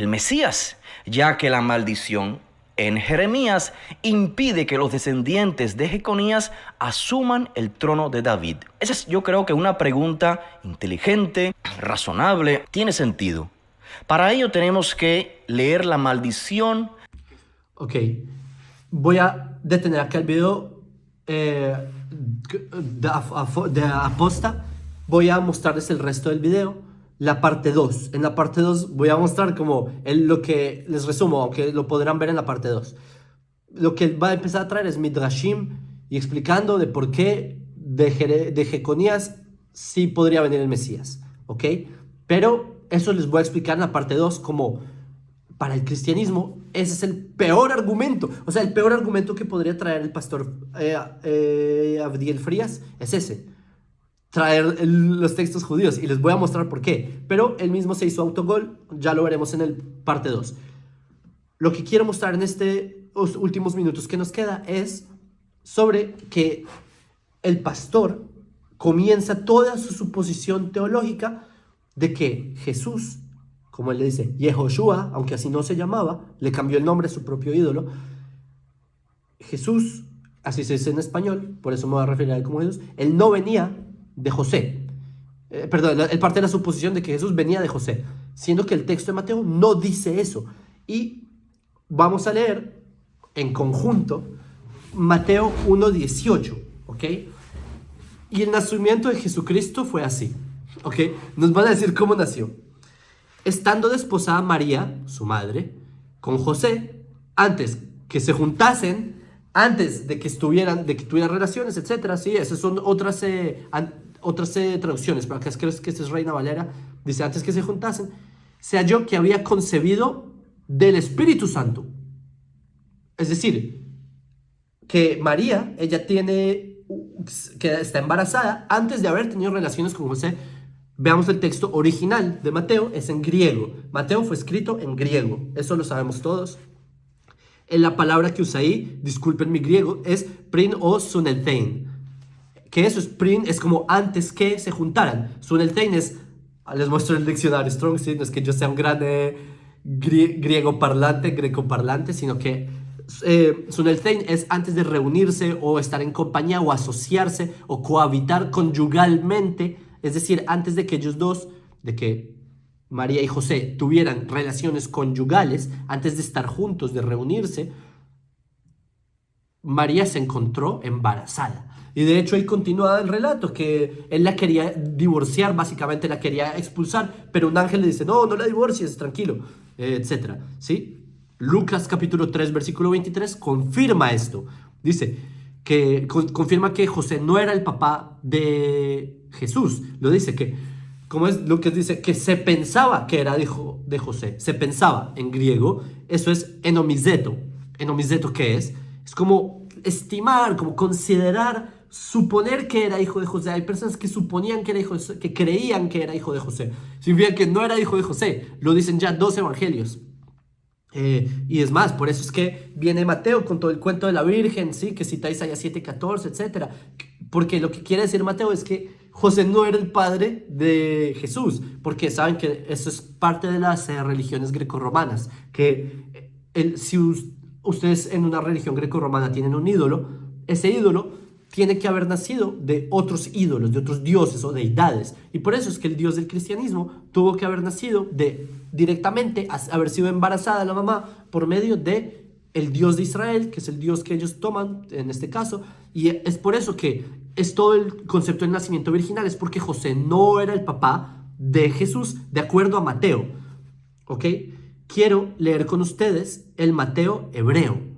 Mesías, ya que la maldición en Jeremías impide que los descendientes de Jeconías asuman el trono de David. Esa es, yo creo que una pregunta inteligente, razonable, tiene sentido. Para ello tenemos que leer la maldición. Ok, voy a detener acá el video de aposta. Voy a mostrarles el resto del video. La parte 2. En la parte 2 voy a mostrar como lo que les resumo, aunque lo podrán ver en la parte 2. Lo que va a empezar a traer es Midrashim y explicando de por qué de Jeconías sí podría venir el Mesías, ¿ok? Pero eso les voy a explicar en la parte 2 como para el cristianismo ese es el peor argumento. O sea, el peor argumento que podría traer el pastor Abdiel Frías es ese. Traer los textos judíos y les voy a mostrar por qué, pero él mismo se hizo autogol, ya lo veremos en el parte 2. Lo que quiero mostrar en estos últimos minutos que nos queda es sobre que el pastor comienza toda su suposición teológica de que Jesús, como él le dice, Yehoshua, aunque así no se llamaba, le cambió el nombre a su propio ídolo. Jesús, así se dice en español, por eso me voy a referir a él como Jesús, él no venía de José. Perdón, él parte de la suposición de que Jesús venía de José, siendo que el texto de Mateo no dice eso. Y vamos a leer en conjunto Mateo 1:18, ¿ok? Y el nacimiento de Jesucristo fue así, ¿ok? Nos van a decir cómo nació. Estando desposada María, su madre, con José, antes que se juntasen, antes de que tuvieran relaciones, etcétera, sí, esas son otras traducciones, pero acá creo que esta es Reina Valera, dice antes que se juntasen, se halló que había concebido del Espíritu Santo. Es decir, que María, ella que está embarazada antes de haber tenido relaciones con José. Veamos el texto original de Mateo, es en griego. Mateo fue escrito en griego, eso lo sabemos todos. En la palabra que usa ahí, disculpen mi griego, es prin o suneltein. Que eso es prin, es como antes que se juntaran. Suneltein es, les muestro el diccionario Strong, ¿sí? No es que yo sea un gran greco parlante, sino que suneltein es antes de reunirse o estar en compañía o asociarse o cohabitar conyugalmente. Es decir, antes de que ellos dos, de que María y José tuvieran relaciones conyugales, antes de estar juntos, de reunirse, María se encontró embarazada. Y de hecho ahí continúa el relato, que él la quería divorciar, básicamente la quería expulsar, pero un ángel le dice, no la divorcies, tranquilo, etcétera, ¿sí? Lucas capítulo 3, versículo 23 confirma esto. Dice que confirma que José no era el papá de Jesús. Lo dice que, como es lo que dice, que se pensaba que era hijo de José. Se pensaba en griego, eso es enomizeto. ¿Enomizeto qué es? Es como estimar, como considerar, suponer que era hijo de José. Hay personas que suponían que era hijo de José, que creían que era hijo de José. Significa que no era hijo de José. Lo dicen ya 2 evangelios. Y es más, por eso es que viene Mateo con todo el cuento de la Virgen, ¿sí? Que cita Isaías 7:14, etc. Porque lo que quiere decir Mateo es que José no era el padre de Jesús, porque saben que eso es parte de las religiones grecorromanas, que si ustedes en una religión grecorromana tienen un ídolo, ese ídolo tiene que haber nacido de otros ídolos, de otros dioses o deidades. Y por eso es que el Dios del cristianismo tuvo que haber nacido directamente, haber sido embarazada la mamá por medio de el Dios de Israel, que es el Dios que ellos toman en este caso. Y es por eso que es todo el concepto del nacimiento virginal, es porque José no era el papá de Jesús, de acuerdo a Mateo. ¿Ok? Quiero leer con ustedes el Mateo hebreo.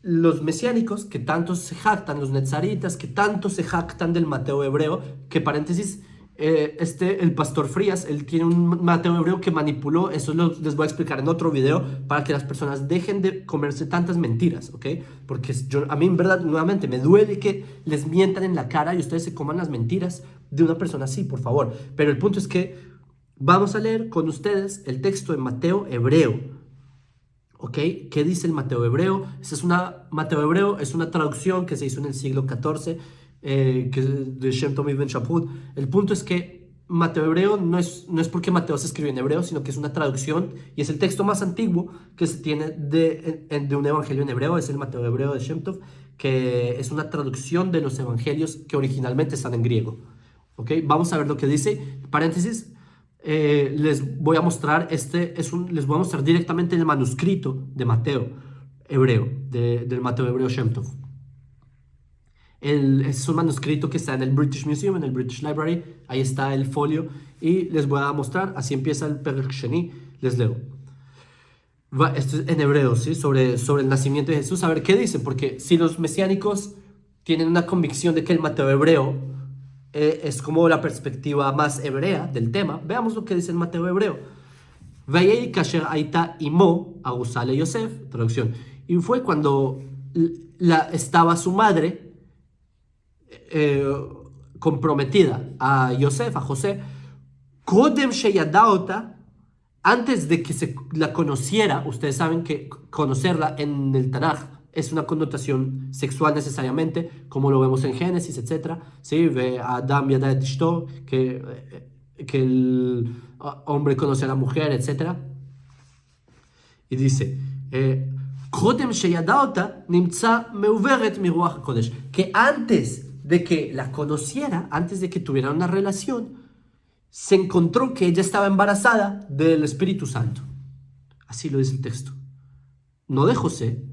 Los mesiánicos que tanto se jactan, los netzaritas que tanto se jactan del Mateo hebreo, que paréntesis, el pastor Frías, él tiene un Mateo hebreo que manipuló, eso les voy a explicar en otro video, para que las personas dejen de comerse tantas mentiras, ¿ok? Porque a mí en verdad, nuevamente, me duele que les mientan en la cara y ustedes se coman las mentiras de una persona así, por favor. Pero el punto es que vamos a leer con ustedes el texto de Mateo hebreo. ¿Ok? ¿Qué dice el Mateo hebreo? Mateo hebreo es una traducción que se hizo en el siglo XIV, de Shem Tov Ibn Shaput. El punto es que Mateo hebreo no es porque Mateo se escribió en hebreo, sino que es una traducción y es el texto más antiguo que se tiene de un evangelio en hebreo, es el Mateo hebreo de Shem Tov, que es una traducción de los evangelios que originalmente están en griego. ¿Ok? Vamos a ver lo que dice. Paréntesis. Les voy a mostrar les voy a mostrar directamente el manuscrito de Mateo hebreo, del Mateo hebreo Shem Tov. Es un manuscrito que está en el British Museum, en el British Library. Ahí está el folio y les voy a mostrar. Así empieza el Perek Sheni. Les leo. Esto es en hebreo, ¿sí? Sobre el nacimiento de Jesús. A ver qué dicen, porque si los mesiánicos tienen una convicción de que el Mateo hebreo es como la perspectiva más hebrea del tema, veamos lo que dice el Mateo hebreo. Vayei kasher aita imo agusale Yosef, traducción. Y fue cuando estaba su madre comprometida a Yosef, a José, kodem sheyadaota, antes de que la conociera. Ustedes saben que conocerla en el Tanaj es una connotación sexual necesariamente, como lo vemos en Génesis, etc. ¿Sí? Ve a Adam y a Ishto, que el hombre conoce a la mujer, etc. Y dice, קודם שידע אותה, נמצא מעוברת מרוח הקודש. Que antes de que la conociera, antes de que tuviera una relación, se encontró que ella estaba embarazada del Espíritu Santo. Así lo dice el texto. No de José,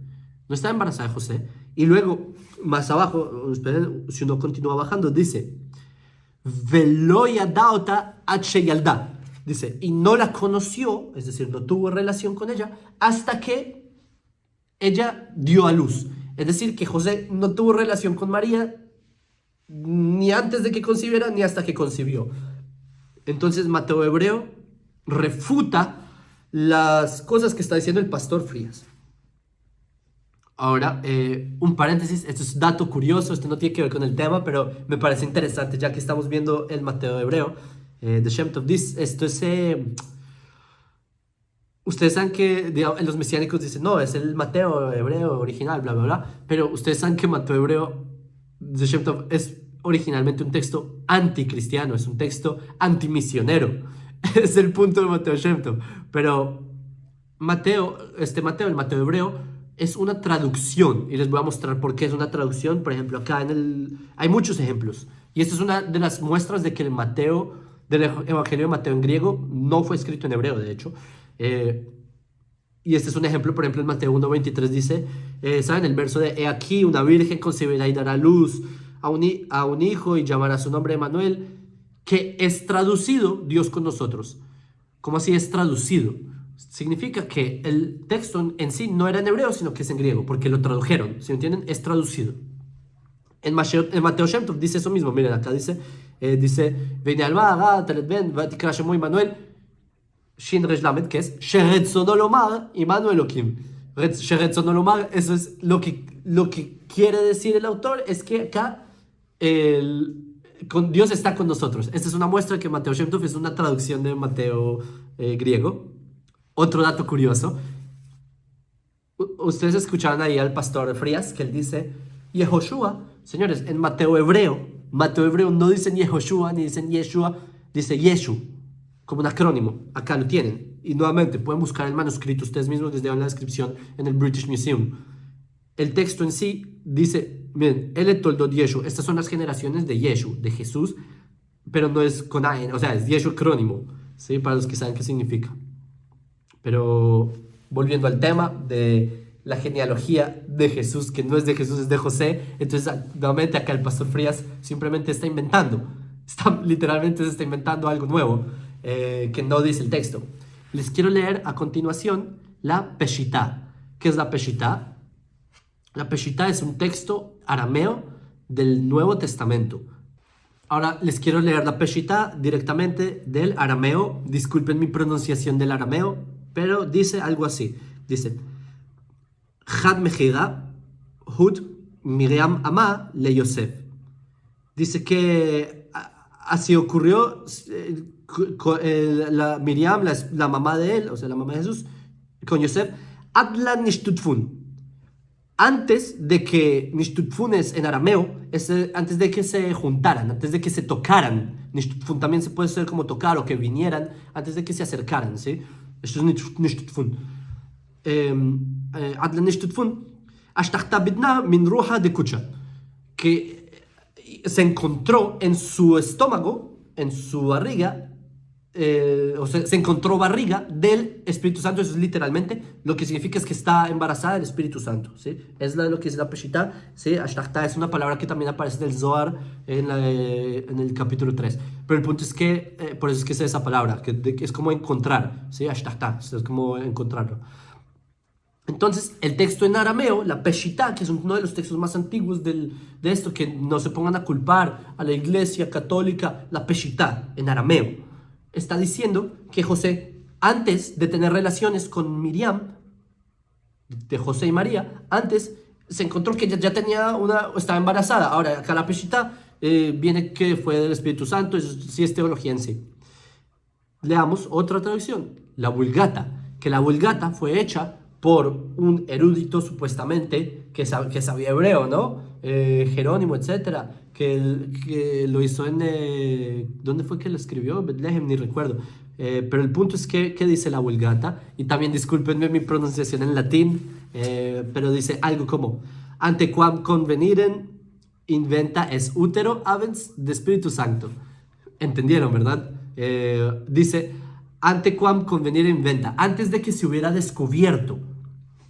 no estaba embarazada de José. Y luego, más abajo, esperen, si uno continúa bajando, dice, Velo yada ota ad sheyalda. Dice, y no la conoció, es decir, no tuvo relación con ella, hasta que ella dio a luz. Es decir, que José no tuvo relación con María ni antes de que concibiera ni hasta que concibió. Entonces Mateo Hebreo refuta las cosas que está diciendo el pastor Frías. Ahora, un paréntesis, esto es dato curioso, esto no tiene que ver con el tema, pero me parece interesante ya que estamos viendo el Mateo Hebreo. The Shem Tov esto es... ustedes saben que digamos, los mesiánicos dicen, no, es el Mateo Hebreo original, bla, bla, bla, pero ustedes saben que Mateo Hebreo, The Shem Tov, es originalmente un texto anticristiano, es un texto antimisionero. Es el punto de Mateo Shem Tov. Pero el Mateo Hebreo, es una traducción, y les voy a mostrar por qué es una traducción. Por ejemplo, acá hay muchos ejemplos, y esta es una de las muestras de que del Evangelio de Mateo en griego no fue escrito en hebreo, de hecho. Y este es un ejemplo, por ejemplo, en Mateo 1:23 dice, ¿saben? El verso de, he aquí, una virgen concebirá y dará luz a un hijo y llamará su nombre Emmanuel, que es traducido Dios con nosotros. ¿Cómo así es traducido? Significa que el texto en sí no era en hebreo, sino que es en griego, porque lo tradujeron, ¿sí me entienden? Es traducido. En Mateo Shem Tov dice eso mismo, miren, acá dice, Vene alba, talet ben, vatikra shemo Emmanuel, Shin Resh Lamed, que es Sheretzono Lomar, Immanuel Elohim. Sheretzono Lomar, eso es lo que quiere decir el autor, es que acá Dios está con nosotros. Esta es una muestra que Mateo Shem Tov es una traducción de Mateo griego. Otro dato curioso, ustedes escucharon ahí al pastor Frías que él dice Yehoshua. Señores, en Mateo Hebreo no dicen Yehoshua ni dicen Yeshua, dice Yeshu, como un acrónimo. Acá lo tienen, y nuevamente pueden buscar el manuscrito ustedes mismos, les dejo en la descripción en el British Museum. El texto en sí dice, miren, Ele Toldot Yeshu, estas son las generaciones de Yeshu, de Jesús, pero no es con Ain, o sea, es Yeshu acrónimo, ¿sí? Para los que saben qué significa. Pero volviendo al tema de la genealogía de Jesús, que no es de Jesús, es de José, entonces nuevamente acá el pastor Frías simplemente está inventando, literalmente se está inventando algo nuevo que no dice el texto. Les quiero leer a continuación la Peshitá. ¿Qué es la Peshitá? La Peshitá es un texto arameo del Nuevo Testamento. Ahora les quiero leer la Peshitá directamente del arameo. Disculpen mi pronunciación del arameo, pero dice algo así. Dice, Had Mejida, Hud Miriam Amá le Yosef. Dice que así ocurrió Miriam, la mamá de él, o sea, la mamá de Jesús, con Yosef, Adlan Nishtutfun. Antes de que Nishtutfun es en arameo, antes de que se juntaran, antes de que se tocaran. Nishtutfun también se puede ser como tocar o que vinieran, antes de que se acercaran, ¿sí? Esto es Nishtutfun. Adlan Nishtutfun, Ashtachta Bidna min Ruha de Kucha, que se encontró en su estómago, en su barriga, o sea, se encontró barriga del Espíritu Santo. Eso es literalmente lo que significa, es que está embarazada del Espíritu Santo, ¿sí? Es lo que es la Peshitá, ¿sí? Ashtachta es una palabra que también aparece en el Zohar en el capítulo 3, pero el punto es que por eso es que es esa palabra, que es como encontrar, ¿sí? Ashtachta, es como encontrarlo. Entonces, el texto en arameo, la Peshitá, que es uno de los textos más antiguos de esto, que no se pongan a culpar a la iglesia católica, la Peshitá en arameo está diciendo que José, antes de tener relaciones con Miriam, de José y María, antes se encontró que ya estaba embarazada. Ahora, acá la Peshitá viene que fue del Espíritu Santo, eso sí es teología en sí. Leamos otra traducción, la Vulgata, que la Vulgata fue hecha por un erudito supuestamente que sabía hebreo, ¿no? Jerónimo, etcétera, que lo hizo en... ¿dónde fue que lo escribió? Betlehem, ni recuerdo. Pero el punto es que dice la Vulgata, y también discúlpenme mi pronunciación en latín, pero dice algo como: ante quam conveniren inventa es útero habens de Espíritu Santo. ¿Entendieron, verdad? Dice ante quam convenire inventa, antes de que se hubiera descubierto,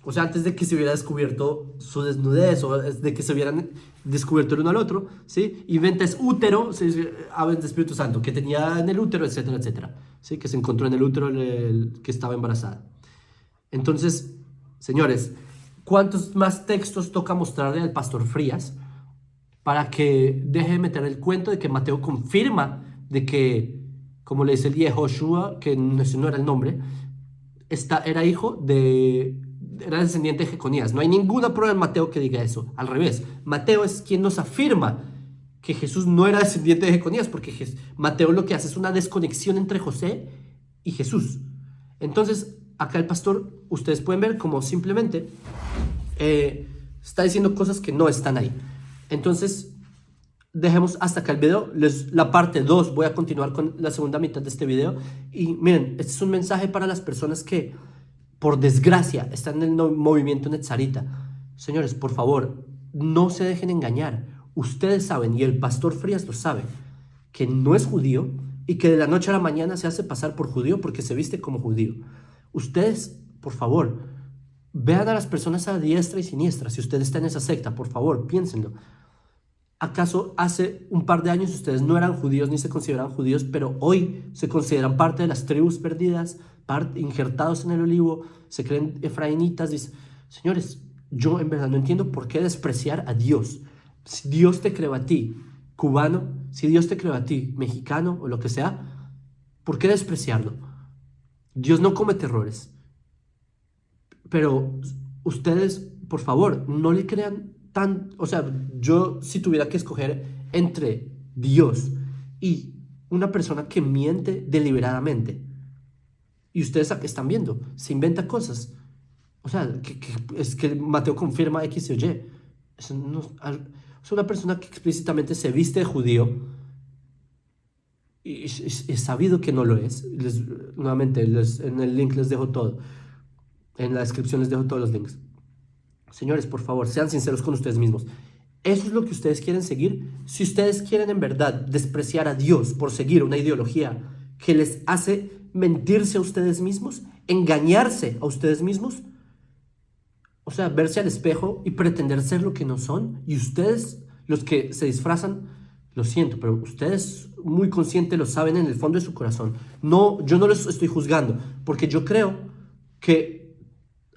o sea, antes de que se hubiera descubierto su desnudez, o de que se hubieran descubierto el uno al otro, ¿sí? Inventa es útero, habens de Espíritu Santo, que tenía en el útero, etcétera, etcétera, ¿sí? Que se encontró en el útero que estaba embarazada. Entonces, señores, ¿cuántos más textos toca mostrarle al pastor Frías para que deje de meter el cuento de que Mateo confirma de que, como le dice el Yehoshua, que ese no era el nombre, era hijo de... era descendiente de Jeconías? No hay ninguna prueba en Mateo que diga eso. Al revés, Mateo es quien nos afirma que Jesús no era descendiente de Jeconías, porque Mateo lo que hace es una desconexión entre José y Jesús. Entonces, acá el pastor, ustedes pueden ver como simplemente está diciendo cosas que no están ahí. Entonces, dejemos hasta acá el video. La parte 2, voy a continuar con la segunda mitad de este video. Y miren, este es un mensaje para las personas que, por desgracia, están en el movimiento Netzarita. Señores, por favor, no se dejen engañar. Ustedes saben, y el pastor Frías lo sabe, que no es judío y que de la noche a la mañana se hace pasar por judío porque se viste como judío. Ustedes, por favor, vean a las personas a diestra y siniestra. Si usted está en esa secta, por favor, piénsenlo. ¿Acaso hace un par de años ustedes no eran judíos ni se consideraban judíos, pero hoy se consideran parte de las tribus perdidas, injertados en el olivo, se creen efraínitas? Dice, señores, yo en verdad no entiendo por qué despreciar a Dios. Si Dios te creó a ti, cubano, si Dios te creó a ti, mexicano o lo que sea, ¿por qué despreciarlo? Dios no comete errores. Pero ustedes, por favor, no le crean o sea, yo si tuviera que escoger entre Dios y una persona que miente deliberadamente, y ustedes están viendo, se inventa cosas, o sea, es que Mateo confirma X o Y. Es una persona que explícitamente se viste de judío y es sabido que no lo es. Nuevamente, en el link les dejo todo, en la descripción les dejo todos los links. Señores, por favor, sean sinceros con ustedes mismos. ¿Eso es lo que ustedes quieren seguir? Si ustedes quieren en verdad despreciar a Dios por seguir una ideología que les hace mentirse a ustedes mismos, engañarse a ustedes mismos, o sea, verse al espejo y pretender ser lo que no son, y ustedes, los que se disfrazan, lo siento, pero ustedes muy conscientes lo saben en el fondo de su corazón. No, yo no los estoy juzgando, porque yo creo que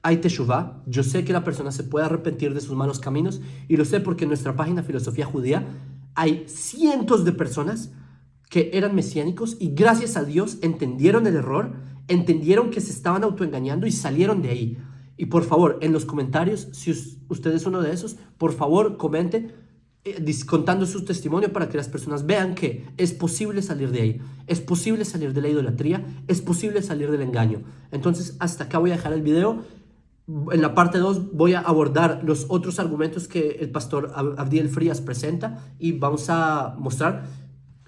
hay teshuvá. Yo sé que la persona se puede arrepentir de sus malos caminos, y lo sé porque en nuestra página Filosofía Judía hay cientos de personas que eran mesiánicos y gracias a Dios entendieron el error, entendieron que se estaban autoengañando y salieron de ahí. Y por favor, en los comentarios, si usted es uno de esos, por favor comente contando su testimonio para que las personas vean que es posible salir de ahí, es posible salir de la idolatría, es posible salir del engaño. Entonces, hasta acá voy a dejar el video. En la parte 2 voy a abordar los otros argumentos que el pastor Abdiel Frías presenta, y vamos a mostrar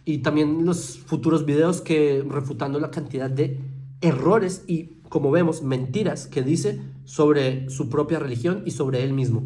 y también los futuros videos que refutando la cantidad de errores y, como vemos, mentiras que dice sobre su propia religión y sobre él mismo.